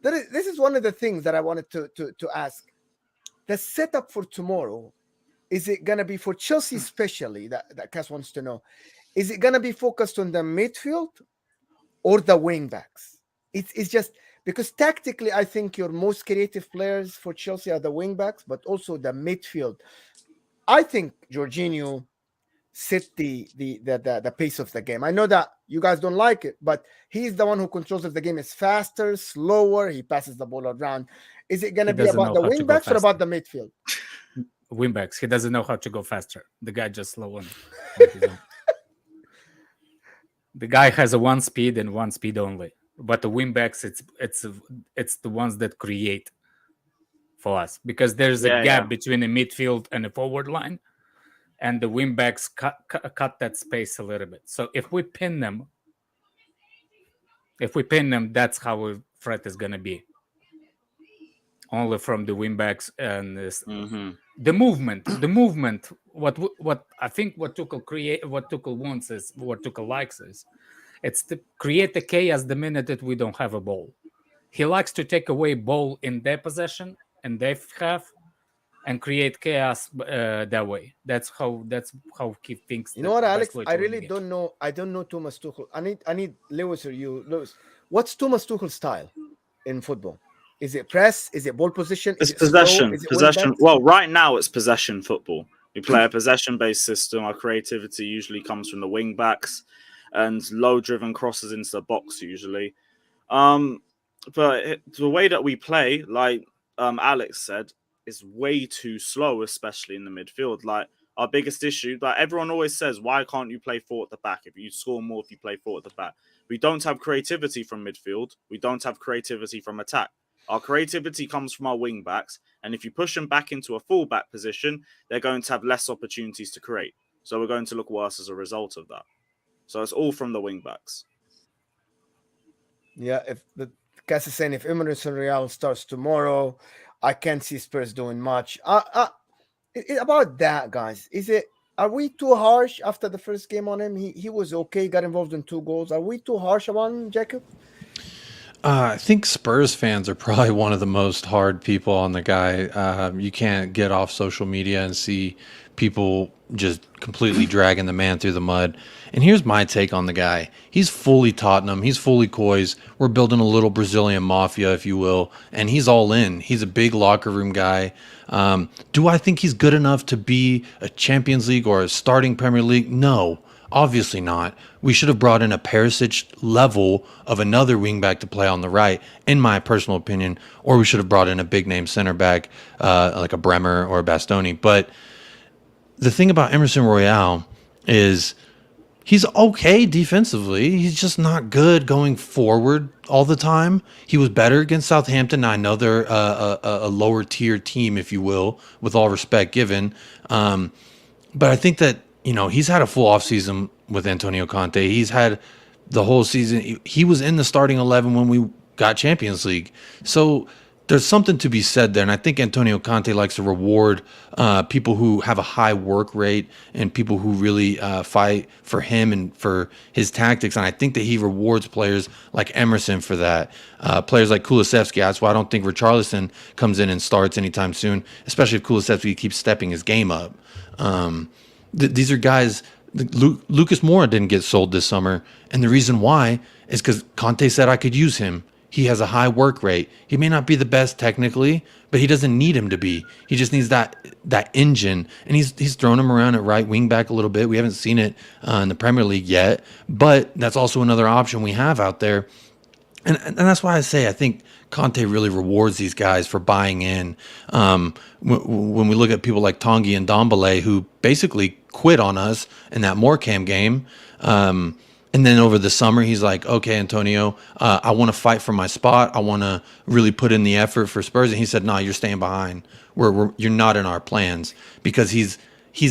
This is one of the things that I wanted to ask. The setup for tomorrow. Is it going to be for Chelsea especially, that Cass wants to know, is it going to be focused on the midfield or the wing backs? It's just because tactically, I think your most creative players for Chelsea are the wing backs, but also the midfield. I think Jorginho set the pace of the game. I know that you guys don't like it, but he's the one who controls if the game is faster, slower, he passes the ball around. Is it going to be about the wing backs or about the midfield? Wingbacks. He doesn't know how to go faster. The guy just slow on his own. The guy has a one speed and one speed only. But the wingbacks, it's the ones that create for us because there's a gap between the midfield and the forward line, and the wingbacks cut that space a little bit. So if we pin them, that's how our threat is gonna be. Only from the wingbacks and the movement. What I think what Tuchel wants is what Tuchel likes is It's to create the chaos the minute that we don't have a ball. He likes to take away ball in their possession and their half and create chaos that way. That's how he thinks. You know what, Alex? Way I to win really the game. don't know. I don't know Thomas Tuchel. I need Lewis or you, Lewis. What's Thomas Tuchel's style in football? Is it press? Is it ball position? Is It's it possession. slow? Is it Possession. wing-backs? Well, right now it's possession football. We play a possession-based system. Our creativity usually comes from the wing backs and low-driven crosses into the box usually. But the way that we play, like Alex said, is way too slow, especially in the midfield. Like our biggest issue, like everyone always says, why can't you play four at the back? If you score more, if you play four at the back, we don't have creativity from midfield. We don't have creativity from attack. Our creativity comes from our wing backs, and if you push them back into a full-back position, they're going to have less opportunities to create. So we're going to look worse as a result of that. So it's all from the wing backs. Yeah, if the Cass is saying if Emerson Real starts tomorrow, I can't see Spurs doing much. About that, guys, are we too harsh after the first game on him? He was okay, got involved in 2 goals. Are we too harsh about him, Jacob? I think Spurs fans are probably one of the most hard people on the guy. You can't get off social media and see people just completely dragging the man through the mud. And here's my take on the guy. He's fully Tottenham. He's fully Coys. We're building a little Brazilian mafia, if you will. And he's all in. He's a big locker room guy. Do I think he's good enough to be a Champions League or a starting Premier League? No. Obviously not. We should have brought in a Perisic level of another wingback to play on the right, in my personal opinion, or we should have brought in a big name center back like a Bremer or a Bastoni. But the thing about Emerson Royale is he's okay defensively. He's just not good going forward all the time. He was better against Southampton. I know they're a lower tier team, if you will, with all respect given. But I think that, you know, he's had a full offseason with Antonio Conte. He's had the whole season. He was in the starting 11 when we got Champions League. So there's something to be said there. And I think Antonio Conte likes to reward people who have a high work rate and people who really fight for him and for his tactics. And I think that he rewards players like Emerson for that. Players like Kulusevski. That's why I don't think Richarlison comes in and starts anytime soon, especially if Kulusevski keeps stepping his game up. These are guys. Lucas Moura didn't get sold this summer, and the reason why is because Conte said I could use him. He has a high work rate. He may not be the best technically, but he doesn't need him to be. He just needs that engine, and he's thrown him around at right wing back a little bit. We haven't seen it in the Premier League yet, but that's also another option we have out there. And that's why I say I think Conte really rewards these guys for buying in. When we look at people like Tanguy and Ndombele, who basically quit on us in that Morecambe game, and then over the summer, he's like, okay, Antonio, I want to fight for my spot. I want to really put in the effort for Spurs. And he said, no, you're staying behind. You're not in our plans, because he's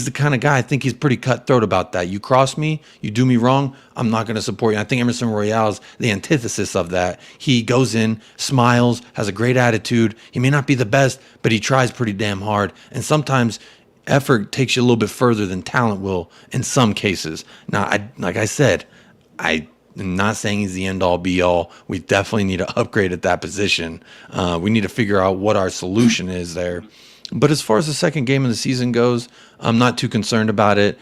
the kind of guy, I think he's pretty cutthroat about that. You cross me, you do me wrong, I'm not going to support you. I think Emerson Royale's the antithesis of that. He goes in, smiles, has a great attitude. He may not be the best, but he tries pretty damn hard. And sometimes effort takes you a little bit further than talent will in some cases. Now, like I said, I'm not saying he's the end-all, be-all. We definitely need to upgrade at that position. We need to figure out what our solution is there. But as far as the second game of the season goes, I'm not too concerned about it.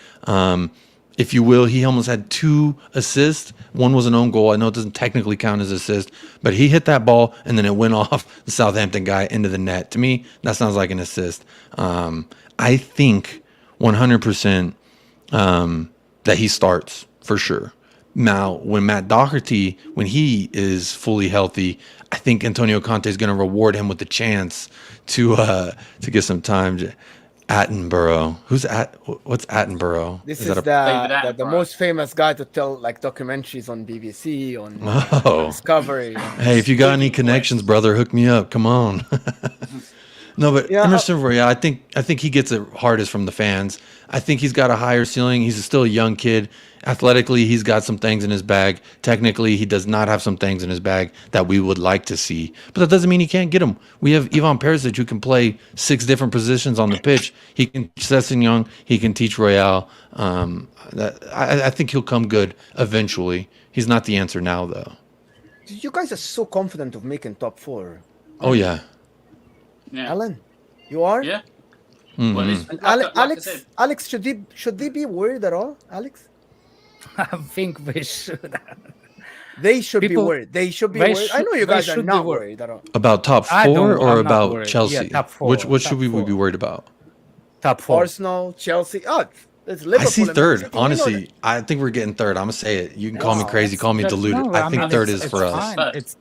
If you will, he almost had 2 assists. One was an own goal. I know it doesn't technically count as assist, but he hit that ball and then it went off the Southampton guy into the net. To me, that sounds like an assist. I think 100% that he starts for sure. Now, when Matt Doherty, when he is fully healthy, I think Antonio Conte is going to reward him with the chance to get some time. Attenborough. What's Attenborough? This is the most famous guy to tell like documentaries on BBC, on Discovery. Hey, if you got any connections, brother, hook me up. Come on. No, but Yeah, Emerson Royale, I think he gets it hardest from the fans. I think he's got a higher ceiling. He's still a young kid. Athletically, he's got some things in his bag. Technically, he does not have some things in his bag that we would like to see. But that doesn't mean he can't get them. We have Ivan Perisic who can play 6 different positions on the pitch. He can teach Sessegnon. He can teach Royale. I think he'll come good eventually. He's not the answer now, though. you guys are so confident of making top 4. Oh, yeah. Yeah. Alan, you are? Yeah. Mhm. Well, it's, And like I Alex, said, Alex, should they be worried at all, Alex? I think we should. They should be People- worried. They should be they worried. I know you they guys are should be not worried. worried at all. About top I 4 don't- or I'm not about worried. Chelsea? Yeah, top 4. What Top should we 4. be worried about? Top 4. Arsenal, Chelsea. Oh, it's Liverpool. I see and Man third. City. We know Honestly, that. I think we're getting third. I'm gonna say it. You can call me No, crazy, call me deluded. No, I think mean, third it's- is for it's us. Fine.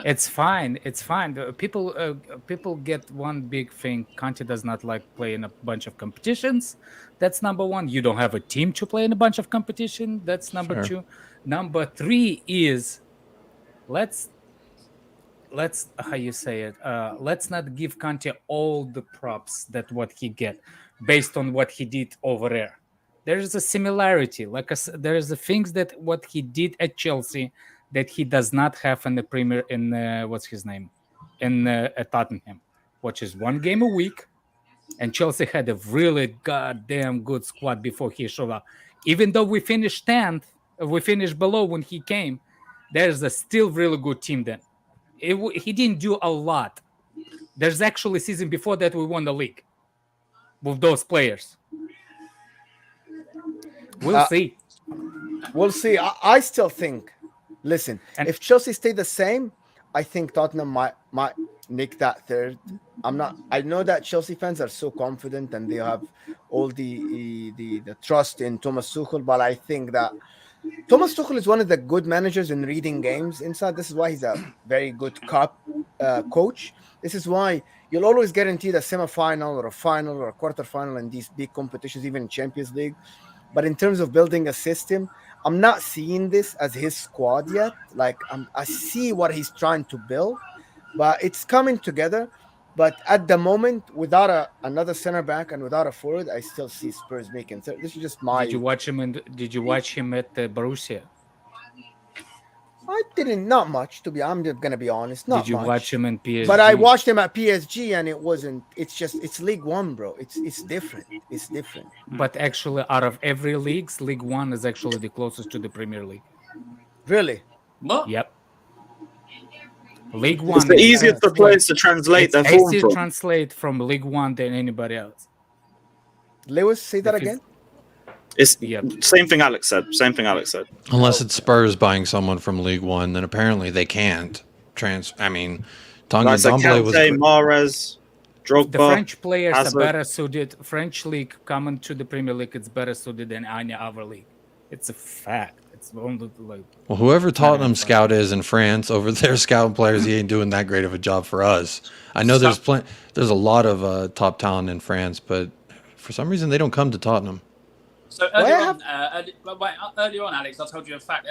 It's fine. It's fine. People get one big thing. Conte does not like playing a bunch of competitions. That's number 1. You don't have a team to play in a bunch of competition. That's number Sure. 2. Number 3 is let's how you say it. Let's not give Conte all the props that what he get based on what he did over there. There is a similarity. There is the things that what he did at Chelsea that he does not have in the Premier in what's his name in at Tottenham, which is 1 game a week. And Chelsea had a really goddamn good squad before he showed up. Even though we finished 10th, we finished below when he came. There's a still really good team then. He didn't do a lot. There's actually a season before that we won the league with those players. We'll see. We'll see. I still think. Listen, And- if Chelsea stay the same, I think Tottenham might nick that third. I'm not. I know that Chelsea fans are so confident and they have all the trust in Thomas Tuchel, but I think that Thomas Tuchel is one of the good managers in reading games inside. This is why he's a very good cup coach. This is why you'll always guarantee a semi-final or a final or a quarter-final in these big competitions, even in Champions League. But in terms of building a system, I'm not seeing this as his squad yet. Like I see what he's trying to build, but it's coming together. But at the moment, without another center back and without a forward, I still see Spurs making third. This is just my. Did you watch him at Borussia? I didn't, not much, to be. I'm just gonna be honest. Not Did you much. watch him in PSG? But I watched him at PSG, and it wasn't. It's League One, bro. It's different. It's different. But actually, out of every leagues, League One is actually the closest to the Premier League. Really. what? Yep. League One. It's the is- easiest for players to translate their It's form easier to from. translate from League One than anybody else. Lewis, say that If it's- again. It's Yep. same thing Alex said. Same thing Alex said. Unless it's Spurs buying someone from League One, then apparently they can't I mean, Tanguy Like Ndombele was Kante, Mahrez, Drogba. The French players Hazard. are better suited. French league coming to the Premier League, it's better suited than any other league. It's a fact. It's only like well, whoever Tottenham fun. scout is in France over there scouting players, he ain't doing that great of a job for us. I know there's a lot of top talent in France, but for some reason they don't come to Tottenham. So Well, earlier on, Alex, I told you a stat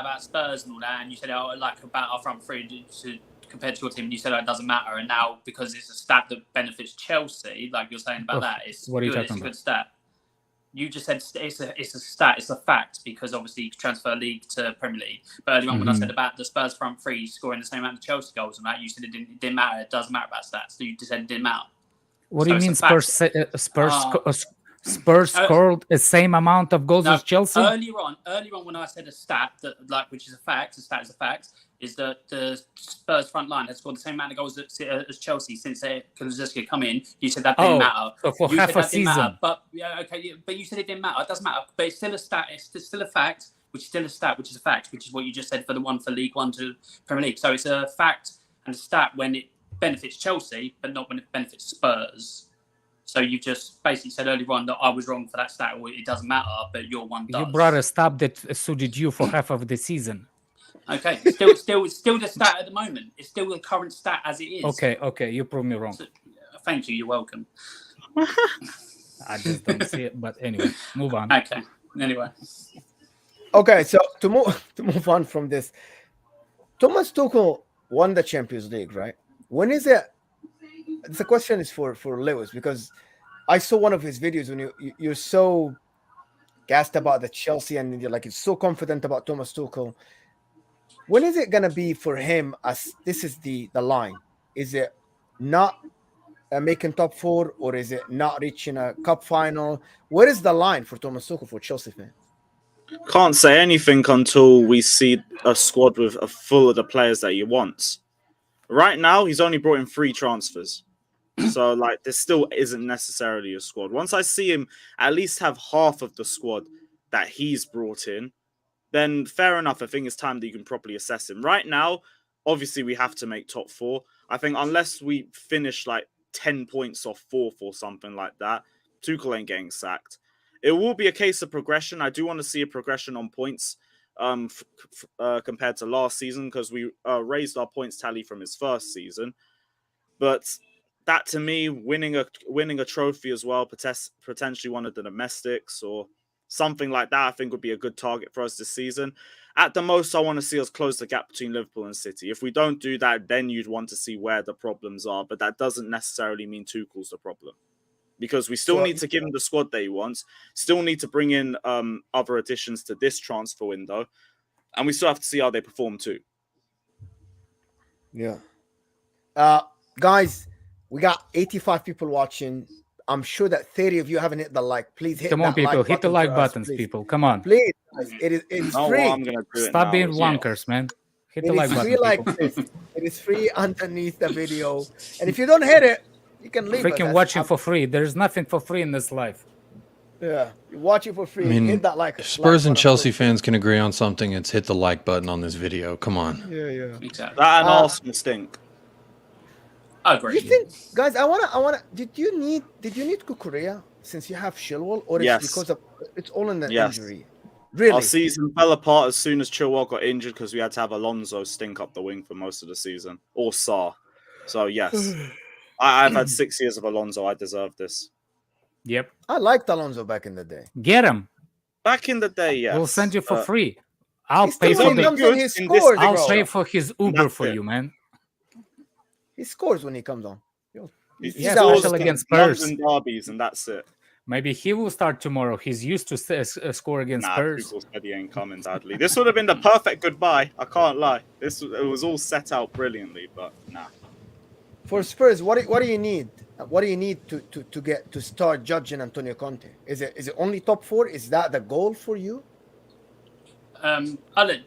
about Spurs and all that, and you said like about our front three compared to your team, and you said it doesn't matter. And now because it's a stat that benefits Chelsea, like you're saying about that, it's what are you good. It's talking a about? good stat. You just said it's a stat, it's a fact because obviously you transfer league to Premier League. But earlier on, when I said about the Spurs front three scoring the same amount of Chelsea goals and that, you said it didn't matter. It doesn't matter about stats. So you just said it didn't matter. what So do you it's a mean? fact. Spurs scored the same amount of goals as Chelsea. Earlier on, when I said a stat that, like, which is a fact, a stat is a fact, is that the Spurs front line has scored the same amount of goals as Chelsea since Kulusevski come in. You said that didn't matter. So for You half said a that didn't matter, season. but but you said it didn't matter. It doesn't matter. But it's still a stat. It's still a fact, which is still a stat, which is a fact, which is what you just said for the one for League One to Premier League. So it's a fact and a stat when it benefits Chelsea, but not when it benefits Spurs. So you just basically said earlier on that I was wrong for that stat, or it doesn't matter, but your one does. You brought a stat that suited you for half of the season. Okay, it's still the stat at the moment. It's still the current stat as it is. Okay, you proved me wrong. So, thank you. You're welcome. I just don't see it. But anyway, move on. Okay. Anyway, Okay, so to move on from this, Thomas Tuchel won the Champions League, right? When is it the question is for Lewis, because I saw one of his videos when you're so gassed about the Chelsea and you're so confident about Thomas Tuchel. When is it gonna be for him? As this is the line. Is it not making top 4, or is it not reaching a cup final? Where is the line for Thomas Tuchel for Chelsea fans? Can't say anything until we see a squad with a full of the players that he wants. Right now, he's only brought in 3 transfers. So, this still isn't necessarily a squad. Once I see him at least have half of the squad that he's brought in, then fair enough. I think it's time that you can properly assess him. Right now, obviously, we have to make top 4. I think unless we finish 10 points off 4th or something like that, Tuchel ain't getting sacked. It will be a case of progression. I do want to see a progression on points compared to last season, because we raised our points tally from his first season. But that, to me, winning a trophy as well, potentially one of the domestics or something like that, I think would be a good target for us this season. At the most, I want to see us close the gap between Liverpool and City. If we don't do that, then you'd want to see where the problems are. But that doesn't necessarily mean Tuchel's the problem, because we still need to give him the squad that he wants, still need to bring in other additions to this transfer window, and we still have to see how they perform too. Yeah. Guys, we got 85 people watching. I'm sure that 30 of you haven't hit the like. Please hit Come on, that people. like Hit the button like for us, buttons, please. people. Come on. Please. It's free. I'm gonna do it Stop now being as well. wankers, man. Hit It the like is button, free like people. this. It is free underneath the video. And if you don't hit it, you can leave Freaking it. watching for free. There's nothing for free in this life. Yeah. You watch it for free. I mean, hit that like. If Spurs like and button, Chelsea please. fans can agree on something, it's hit the like button on this video. Come on. Yeah. Exactly. That and Arsenal stink. I agree. You think, guys? I wanna. Did you need Kukurea since you have Chilwell, or Yes. it's because of it's all in the Yes. injury? Really? Our season fell apart as soon as Chilwell got injured, because we had to have Alonso stink up the wing for most of the season, or Sarr. So yes, I've had 6 years of Alonso. I deserve this. Yep. I liked Alonso back in the day. Get him. Back in the day, yes. We'll send you for free. I'll He's pay still for when he the. comes in, he in this scores, I'll bro. pay for his Uber That's for it. you, man. He scores when he comes on. He Yeah, scores especially against London Spurs. derbies, and that's it. Maybe he will start tomorrow. He's used to score against Nah, Spurs. Tuchel said he ain't coming, sadly. This would have been the perfect goodbye. I can't lie. It was all set out brilliantly, but nah. For Spurs, what do you need? What do you need to start judging Antonio Conte? Is it only top 4? Is that the goal for you? I'll let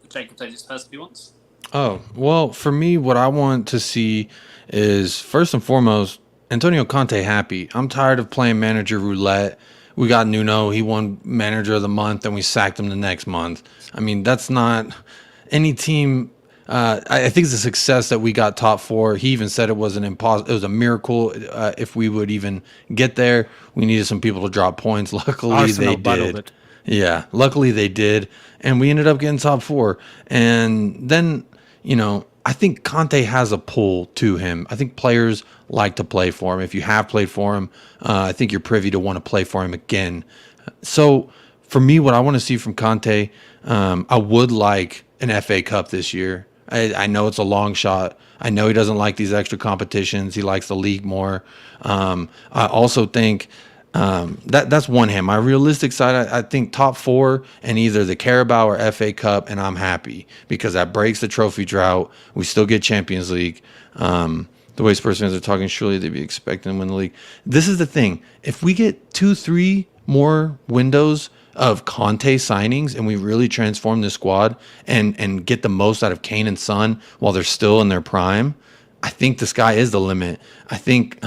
Jacob take this first if he wants. Oh, well, for me, what I want to see is, first and foremost, Antonio Conte happy. I'm tired of playing manager roulette. We got Nuno. He won manager of the month, and we sacked him the next month. I mean, that's not any team. I think it's a success that we got top 4. He even said it was it was a miracle if we would even get there. We needed some people to drop points. Luckily, Arsenal they bottled did. it. Yeah, luckily they did, and we ended up getting top 4. And then, I think Conte has a pull to him. I think players like to play for him. If you have played for him, I think you're privy to want to play for him again. So for me, what I want to see from Conte, I would like an FA Cup this year. I know it's a long shot. I know he doesn't like these extra competitions. He likes the league more. I also think that's one hand. My realistic side, I think top 4 and either the Carabao or FA Cup, and I'm happy because that breaks the trophy drought. We still get Champions League. The way Spurs fans are talking, surely they'd be expecting to win the league. This is the thing. If we get 2-3 more windows of Conte signings and we really transform the squad and get the most out of Kane and Son while they're still in their prime, I think the sky is the limit. I think,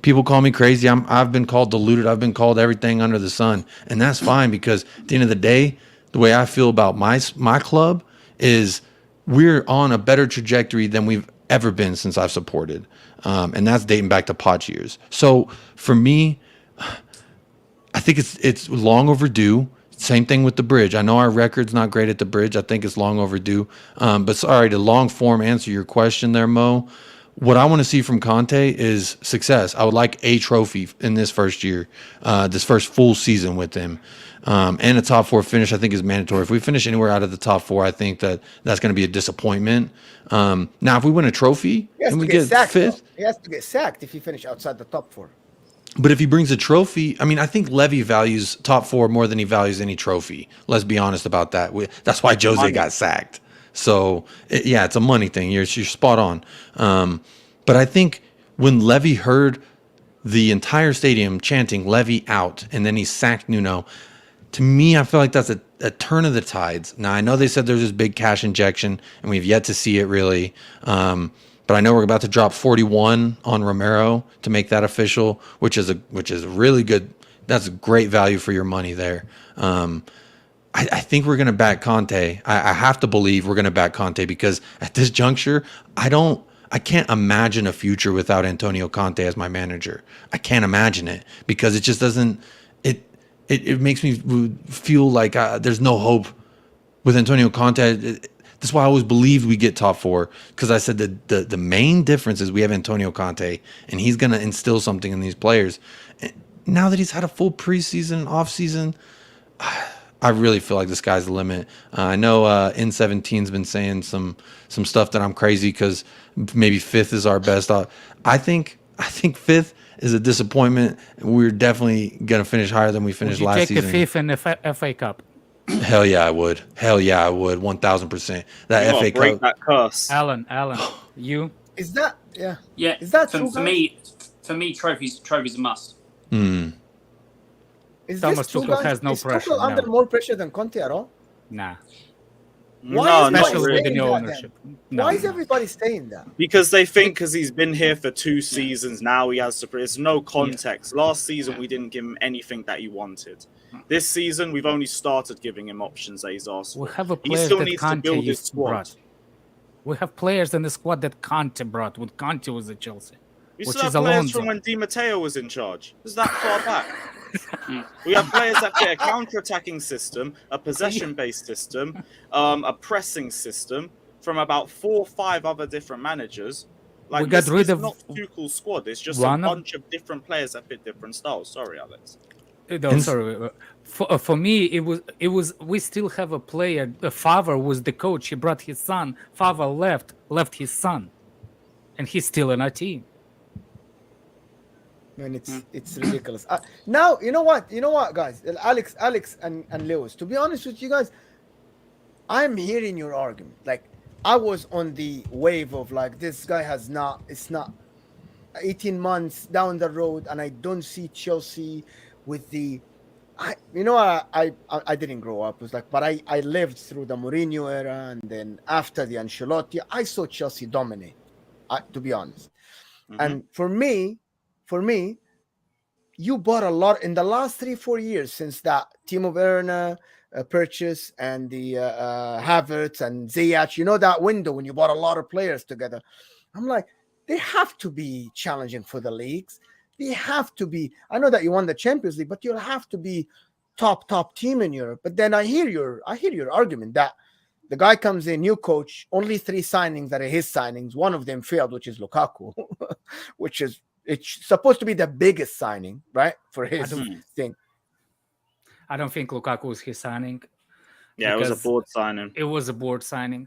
people call me crazy. I've been called deluded. I've been called everything under the sun. And that's fine, because at the end of the day, the way I feel about my club is we're on a better trajectory than we've ever been since I've supported. And that's dating back to Poch years. So for me, I think it's long overdue. Same thing with the bridge. I know our record's not great at the bridge. I think it's long overdue. But sorry, to long form answer your question there, Mo. what I want to see from Conte is success. I would like a trophy in this first year, this first full season with him. And a top 4 finish, I think, is mandatory. If we finish anywhere out of the top 4, I think that's going to be a disappointment. Now, if we win a trophy and we get sacked, 5th, though. He has to get sacked if he finish outside the top 4. but if he brings a trophy, I mean, I think Levy values top 4 more than he values any trophy. Let's be honest about that. That's why Jose got sacked. So, it's a money thing. You're spot on. But I think when Levy heard the entire stadium chanting Levy out and then he sacked Nuno, to me, I feel like that's a turn of the tides. Now, I know they said there's this big cash injection, and we've yet to see it really. But I know we're about to drop 41 on Romero to make that official, which is really good. That's great value for your money there. I think we're going to back Conte. I have to believe we're going to back Conte because at this juncture, I can't imagine a future without Antonio Conte as my manager. I can't imagine it because it just doesn't. It makes me feel like there's no hope with Antonio Conte. That's why I always believed we get top 4 because I said that the main difference is we have Antonio Conte and he's going to instill something in these players. Now that he's had a full preseason, offseason, I really feel like the sky's the limit. I know N17's been saying some stuff that I'm crazy because maybe 5th is our best. I think 5th is a disappointment. We're definitely going to finish higher than we finished last season. Would you take the 5th in the FA Cup? Hell yeah, I would. 1,000%. That FA Cup. Break that curse. Alan, you? Is that yeah? Yeah. Is that for, true? For me, trophies a must. Is Thomas this true, Tuchel guys? has no is pressure, Tuchel under no. more pressure than Conte at all? Nah. Why is Especially everybody with the saying new that ownership. then? No, Why is no. everybody saying that? Because they think because he's been here for 2 seasons now he has to. There's no context. Last season we didn't give him anything that he wanted. This season we've only started giving him options that he's asked for. We have a He player still that needs to Conte build his squad. brought. We have players in the squad that Conte brought when Conte was at Chelsea. We Which still is have players Alonso. from when Di Matteo was in charge. Is that far back? We have players that fit a counter-attacking system, a possession-based system, a pressing system from about 4 or 5 other different managers. Like, We got rid it's of not Tuchel's squad. It's just a one of- bunch of different players that fit different styles. Sorry, Alex. No, sorry. For me, it was. We still have a player. Favre was the coach. He brought his son. Favre left his son, and he's still in our team. Man, it's ridiculous. Now you know what, guys, Alex and Lewis. To be honest with you guys, I'm hearing your argument. Like I was on the wave of like this guy it's not 18 months down the road, and I don't see Chelsea with the. I didn't grow up. It was like, but I lived through the Mourinho era, and then after the Ancelotti, I saw Chelsea dominate. To be honest, and for me, you bought a lot in the last 3-4 years since that Timo Werner purchase and the Havertz and Ziyech. You know that window when you bought a lot of players together. I'm like, they have to be challenging for the leagues. They have to be. I know that you won the Champions League, but you'll have to be top team in Europe. But then I hear your argument that the guy comes in, new coach, only 3 signings that are his signings. One of them failed, which is Lukaku, which is. It's supposed to be the biggest signing, right, for his thing. I don't think Lukaku was his signing. Yeah, it was a board signing. It was a board signing.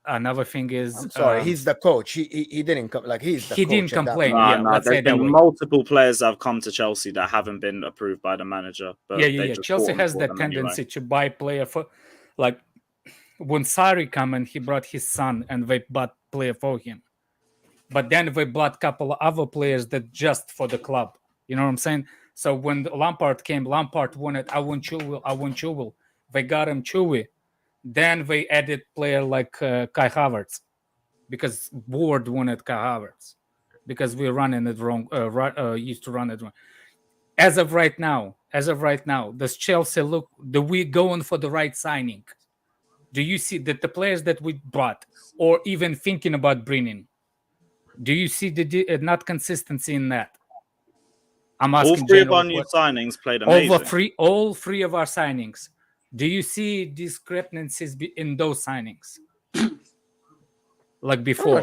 Another thing is, I'm sorry, he's the coach. He didn't come like he's the he coach didn't at that complain. point. Yeah, let's say there's that been way. multiple players that have come to Chelsea that haven't been approved by the manager. But Yeah. just Chelsea bought has them that anyway. tendency to buy player for, like, when Sarri come and he brought his son and they bought player for him, but then they bought a couple of other players that just for the club. You know what I'm saying? So when Lampard came, Lampard wanted, I want Chilwell. They got him Chewy. Then they added player like Kai Havertz because board wanted Kai Havertz because we're running it wrong. Used to run it wrong. As of right now, does Chelsea look? Do we going for the right signing? Do you see that the players that we bought or even thinking about bringing? Do you see the not consistency in that? I'm asking. All 3 of our new signings played amazing. All three of our signings. Do you see discrepancies in those signings? Like before?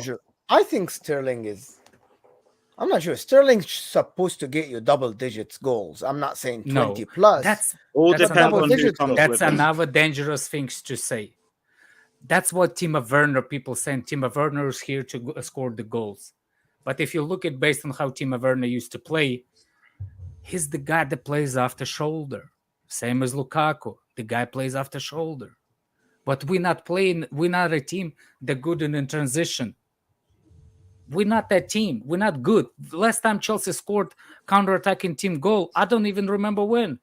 I think Sterling is. I'm not sure. Sterling's supposed to get you double digits goals. I'm not saying 20 No, plus. that's All that's depends double on who digits, comes though. with that's him. another dangerous thing to say. That's what Timo Werner people saying. Timo Werner is here to score the goals. But if you look at based on how Timo Werner used to play, he's the guy that plays off the shoulder. Same as Lukaku. The guy plays off the shoulder. But we're not a team that good in transition. We're not that team. We're not good. The last time Chelsea scored counter-attacking team goal, I don't even remember when.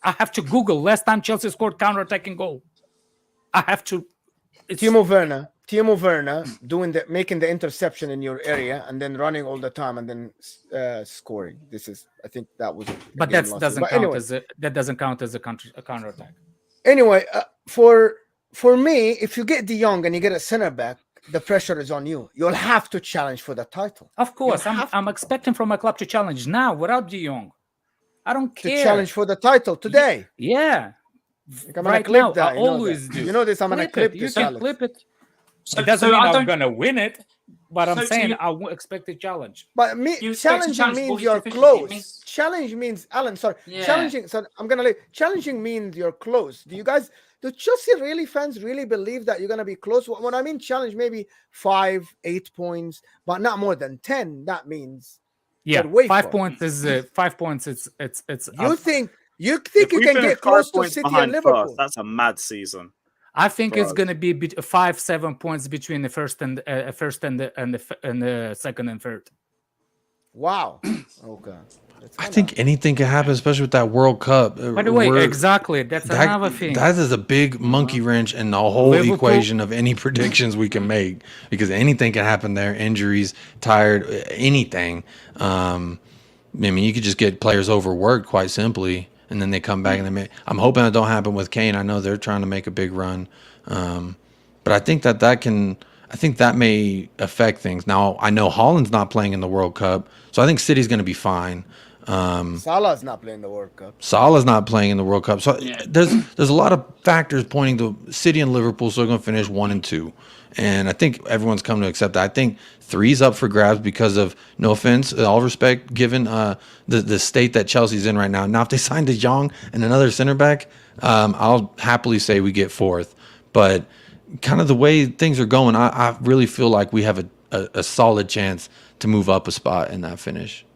I have to Google last time Chelsea scored counter-attacking goal. I have to. Timo Werner making the interception in your area and then running all the time and then scoring. I think that was. But that doesn't count as a counter-attack. Anyway, for me, if you get De Jong and you get a center back, the pressure is on you. You'll have to challenge for the title. Of course, I'm expecting from my club to challenge now without De Jong. I don't care. To challenge for the title today. Yeah. I'm right clip now, that. I always do. You know this. I'm gonna clip it. this. You can clip it. It doesn't mean I'm gonna win it, but I'm saying I expect a challenge. But challenging means you're close. Challenge means Alan. Sorry, challenging. So I'm gonna leave. Challenging means you're close. Do Chelsea fans really believe that you're gonna be close? When I mean challenge, maybe 5, 8 points, but not more than 10. That means 5 points is 5 points. It's. You think you can get close to City and Liverpool? First, that's a mad season. I think it's going to be 5-7 points between the first and the second and third. Wow. Okay. I think anything can happen, especially with that World Cup. By the way, exactly. That's another thing. That is a big monkey wrench in the whole equation of any predictions we can make, because anything can happen there. Injuries, tired, anything. I mean, you could just get players overworked, quite simply, and then they come back and I'm hoping it don't happen with Kane. I know they're trying to make a big run, but I think that may affect things. Now, I know Holland's not playing in the World Cup, so I think City's going to be fine. Salah's not playing the World Cup. Salah's not playing in the World Cup. So there's a lot of factors pointing to City and Liverpool, so they're going to finish 1 and 2. And I think everyone's come to accept that. I think 3's up for grabs because of, no offense, all respect, given the state that Chelsea's in right now. Now, if they sign De Jong and another center back, I'll happily say we get 4th. But kind of the way things are going, I really feel like we have a solid chance to move up a spot in that finish.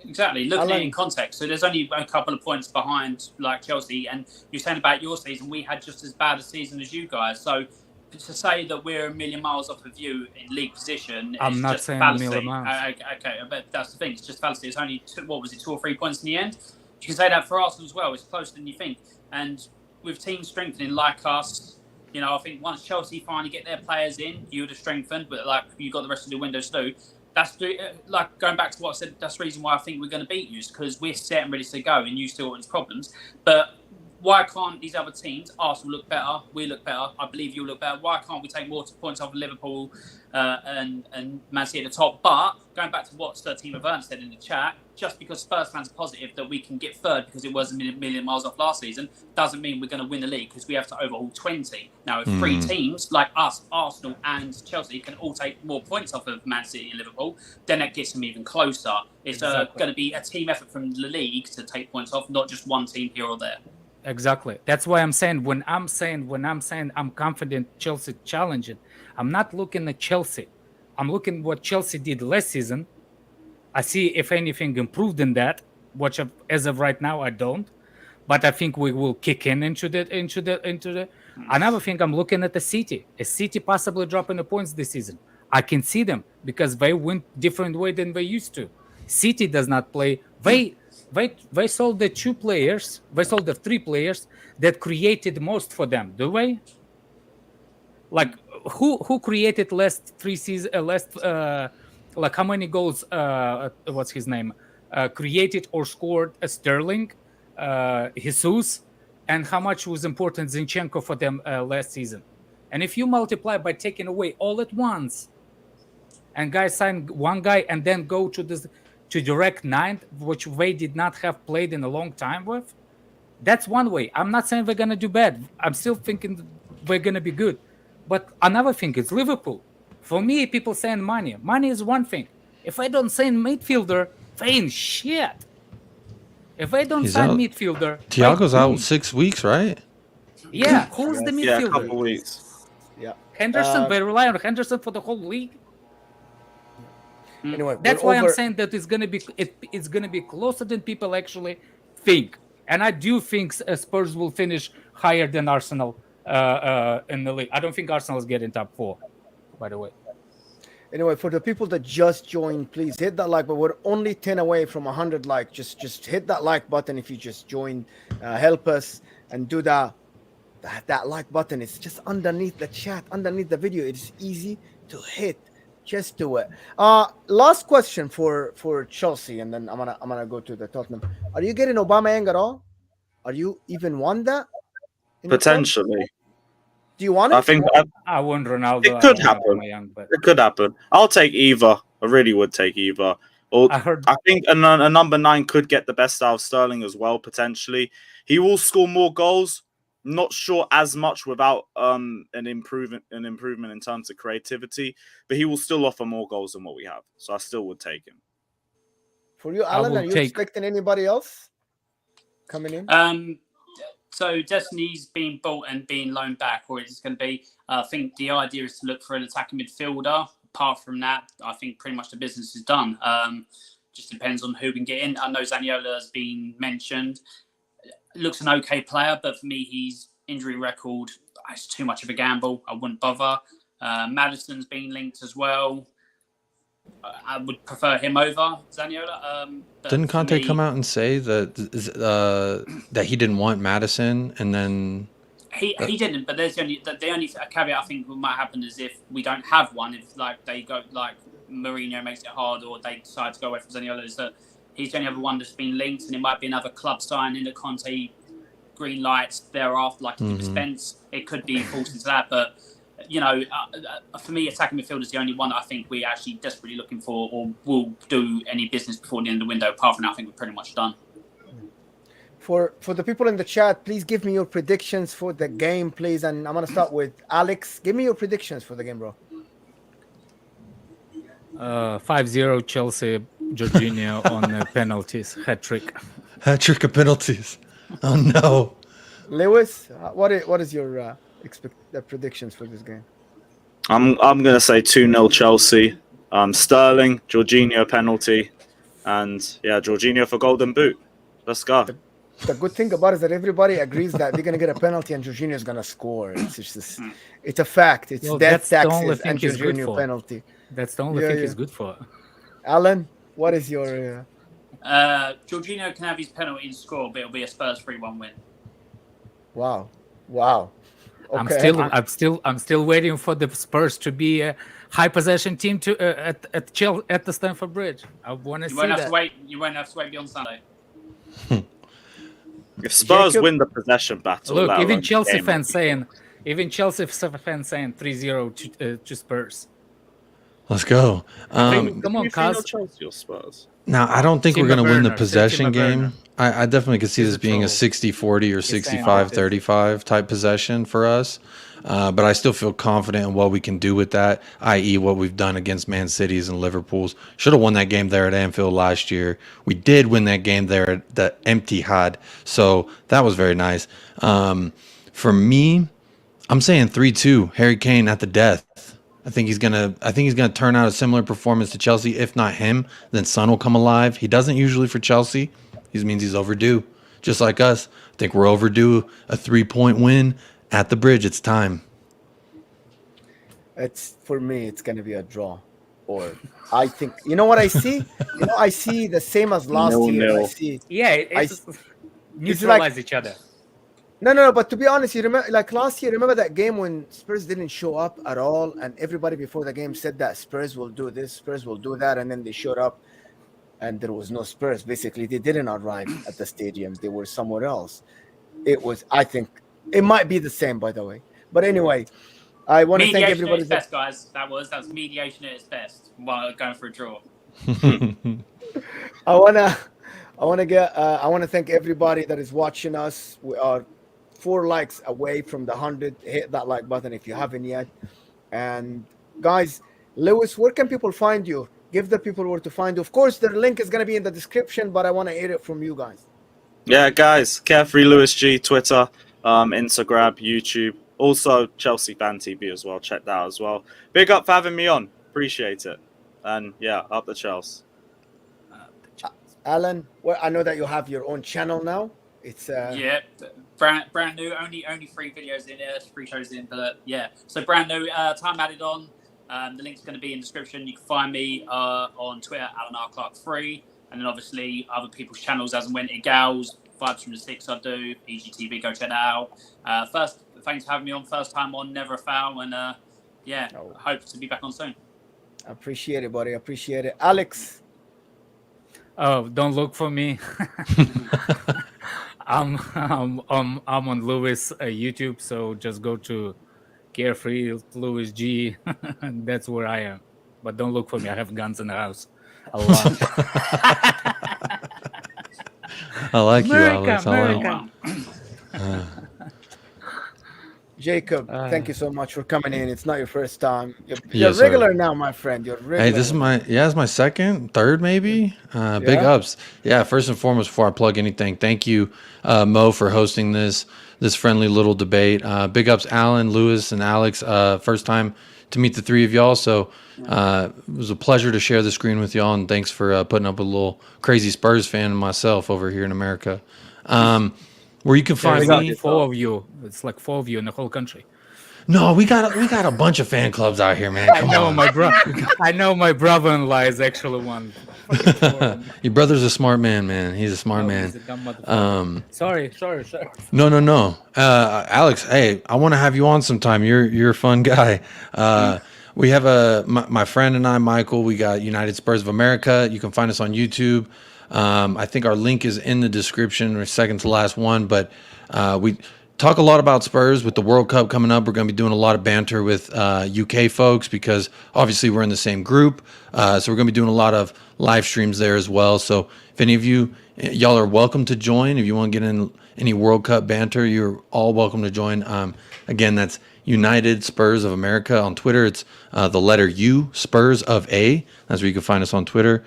Exactly. Looking at it in context, so there's only a couple of points behind, like Chelsea, and you're saying about your season, we had just as bad a season as you guys. So to say that we're a million miles off of you in league position, I'm not just saying fallacy. a million miles. Okay, but that's the thing. It's just fallacy. It's only 2 or 3 points in the end. You can say that for Arsenal as well. It's closer than you think. And with teams strengthening like us, you know, I think once Chelsea finally get their players in, you would have strengthened, but like you got the rest of the windows too. That's like going back to what I said. That's the reason why I think we're going to beat you, is because we're set and ready to go, and you still got problems. But why can't these other teams, Arsenal look better, we look better, I believe you look better, why can't we take more points off of Liverpool and Man City at the top? But going back to what Timo Werner said in the chat, just because Spurs fans are positive that we can get 3rd because it was a million miles off last season, doesn't mean we're going to win the league, because we have to overhaul 20. Now, if 3 teams like us, Arsenal and Chelsea can all take more points off of Man City and Liverpool, then that gets them even closer. It's going to be a team effort from the league to take points off, not just one team here or there. Exactly. That's why I'm saying when I'm saying I'm confident Chelsea challenging, I'm not looking at Chelsea. I'm looking what Chelsea did last season. I see if anything improved in that, which as of right now I don't. But I think we will kick into the. Another thing, I'm looking at the City. Is City possibly dropping the points this season? I can see them because they win different way than they used to. City does not play. They sold the 2 players. They sold the 3 players that created most for them. Do they? Like who created last 3 seasons? Like how many goals? What's his name? Created or scored Sterling, Jesus, and how much was important Zinchenko for them last season? And if you multiply by taking away all at once, and guys sign one guy and then go to direct 9th, which they did not have played in a long time with, that's one way. I'm not saying they're gonna do bad. I'm still thinking they're gonna be good. But another thing is Liverpool. For me, people saying money. Money is one thing. If I don't sign midfielder, fine shit. If I don't He's sign out. midfielder, Thiago's boom. out 6 weeks, right? Yeah, who's the Yes. Yeah, a midfielder? couple weeks. Yeah. Henderson. They rely on Henderson for the whole league. Anyway, That's we're why over. I'm saying that it's gonna be closer than people actually think. And I do think Spurs will finish higher than Arsenal in the league. I don't think Arsenal is getting top 4, by the way. Anyway, for the people that just joined, please hit that like button. We're only 10 away from 100 likes. Just hit that like button if you just joined. Help us and do that like button. It's just underneath the chat, underneath the video. It's easy to hit. Just do it. Last question for Chelsea, and then I'm gonna go to the Tottenham. Are you getting Aubameyang at all? Are you even want that? in your club? Potentially. Do you want I it? think I want Ronaldo. It could I want happen. Aubameyang, but it could happen. I'll take either. I really would take either. Or I heard I think a number 9 could get the best out of Sterling as well, potentially. He will score more goals. Not sure as much without an improvement in terms of creativity, but he will still offer more goals than what we have. So I still would take him. For you, I Alan, will are you take- expecting anybody else coming in? So Destiny's being bought and being loaned back, or it's going to be. I think the idea is to look for an attacking midfielder. Apart from that, I think pretty much the business is done. Just depends on who we can get in. I know Zaniolo has been mentioned. Looks an okay player, but for me, his injury record is too much of a gamble. I wouldn't bother. Maddison's been linked as well. I would prefer him over Zaniolo. But Didn't for Conte me, come out and say that he didn't want Madison, and then He didn't, but there's the only caveat I think might happen is if we don't have one, if like they go like Mourinho makes it hard, or they decide to go away from Zaniolo, is that he's the only other one that's been linked, and it might be another club signing that Conte green lights thereafter, like Spence. It could be falls into that, but you know, for me, attacking midfield is the only one that I think we're actually desperately looking for, or will do any business before the end of the window. Apart from that, I think we're pretty much done. For the people in the chat, please give me your predictions for the game, please. And I'm gonna start with Alex. Give me your predictions for the game, bro. 5-0 Chelsea. Jorginho on penalties, hat trick. hat trick of penalties. Oh no! Lewis, what is your predictions for this game? I'm gonna say 2-0 Chelsea. Sterling, Jorginho penalty, and yeah, Jorginho for golden boot. Let's go. The good thing about it is that everybody agrees that they're gonna get a penalty and Jorginho is gonna score. It's a fact. It's Well, death that's the only taxes thing and he's good Jorginho for. penalty. That's the only Yeah, thing yeah. he's good for. Alan, what is your? Jorginho can have his penalty and score, but it'll be a Spurs 3-1 win. Wow. Okay. I'm still waiting for the Spurs to be a high possession team to at the Stamford Bridge. I want to You see won't have that. to wait. You won't have to wait beyond Sunday. If Spurs Jacob- win the possession battle, Look, let even alone Chelsea game, fans saying 3-0 to Spurs. Let's go. Come on, you feel Kaz. Chelsea or Spurs? Now, I don't think we're Timo going to win the Werner, possession Timo Werner. game. I definitely could see He's this a being a troll. 60-40 or saying 65-35 type possession for us. But I still feel confident in what we can do with that, i.e. what we've done against Man City's and Liverpool's. Should have won that game there at Anfield last year. We did win that game there at the Etihad, so that was very nice. For me, I'm saying 3-2, Harry Kane at the death. I think he's gonna turn out a similar performance to Chelsea. If not him, then Son will come alive. He doesn't usually for Chelsea. He means he's overdue, just like us. I think we're overdue a 3-point win at the Bridge. It's time. For me, it's gonna be a draw. Or I think what I see. I see the same as last year. 0-0. I see. Yeah, it's It's neutralize each other. No. But to be honest, you remember, like last year, remember that game when Spurs didn't show up at all, and everybody before the game said that Spurs will do this, Spurs will do that, and then they showed up, and there was no Spurs. Basically, they didn't arrive at the stadium; they were somewhere else. I think, it might be the same, by the way. But anyway, I want to thank Mediation at everybody. its best, guys. That was mediation at its best while going for a draw. I want to thank everybody that is watching us. We are 4 likes away from the 100. Hit that like button if you haven't yet, and guys, Lewis, where can people find you? Give the people where to find you. Of course, the link is going to be in the description, but I want to hear it from you guys. Yeah, guys, Carefree Lewis G, Twitter, Instagram, YouTube, also Chelsea Fan TV as well. Check that out as well. Big up for having me on. Appreciate it. And yeah, up the Chelsea. Alan, well, I know that you have your own channel now. It's yeah, brand new. Only 3 videos in there, 3 shows in, but yeah. So brand new. Time added on. The link's going to be in the description. You can find me on Twitter, Alan R Clark 3, and then obviously other people's channels as and when it gals. Vibes from the 6 I do. EGTV, go check that out. First, thanks for having me on. First time on, never a foul, and hope to be back on soon. Appreciate it, buddy. Appreciate it, Alex. Oh, don't look for me. I'm on Lewis YouTube, so just go to Carefree Lewis G. That's where I am. But don't look for me. I have guns in the house. A lot. I like America, you, Alex. America. Jacob, thank you so much for coming in. It's not your first time. You're Yes, regular sir. now, my friend. You're regular. Hey, it's my second, third maybe. Big ups. Yeah, first and foremost, before I plug anything, thank you, Mo, for hosting this friendly little debate. Big ups, Alan, Lewis, and Alex. First time to meet the 3 of y'all, so it was a pleasure to share the screen with y'all, and thanks for putting up with a little crazy Spurs fan myself over here in America. Where you can find There's me. like 4 of you. It's like 4 of you in the whole country. No, we got a bunch of fan clubs out here, man. Come on. I know my brother-in-law is actually one. Your brother's a smart man. He's a smart man. He's a dumb motherfucker. Sorry. No. Alex, hey, I want to have you on sometime. You're a fun guy. We have my friend and I, Michael. We got United Spurs of America. You can find us on YouTube. I think our link is in the description, or second to last one. But we talk a lot about Spurs with the World Cup coming up. We're going to be doing a lot of banter with UK folks because obviously we're in the same group. So we're going to be doing a lot of live streams there as well. So if any of y'all are welcome to join. If you want to get in any World Cup banter, you're all welcome to join. Again, that's United Spurs of America on Twitter. It's the letter U, Spurs of A. That's where you can find us on Twitter.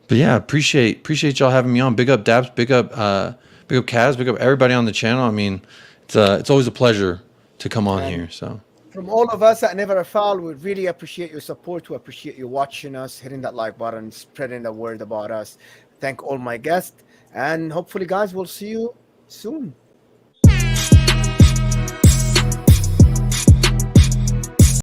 But yeah, appreciate y'all having me on. Big up Daps, big up Kaz, big up everybody on the channel. I mean, it's always a pleasure to come on here. So from all of us at Never a Foul, we really appreciate your support. We appreciate you watching us, hitting that like button, spreading the word about us. Thank all my guests, and hopefully, guys, we'll see you soon.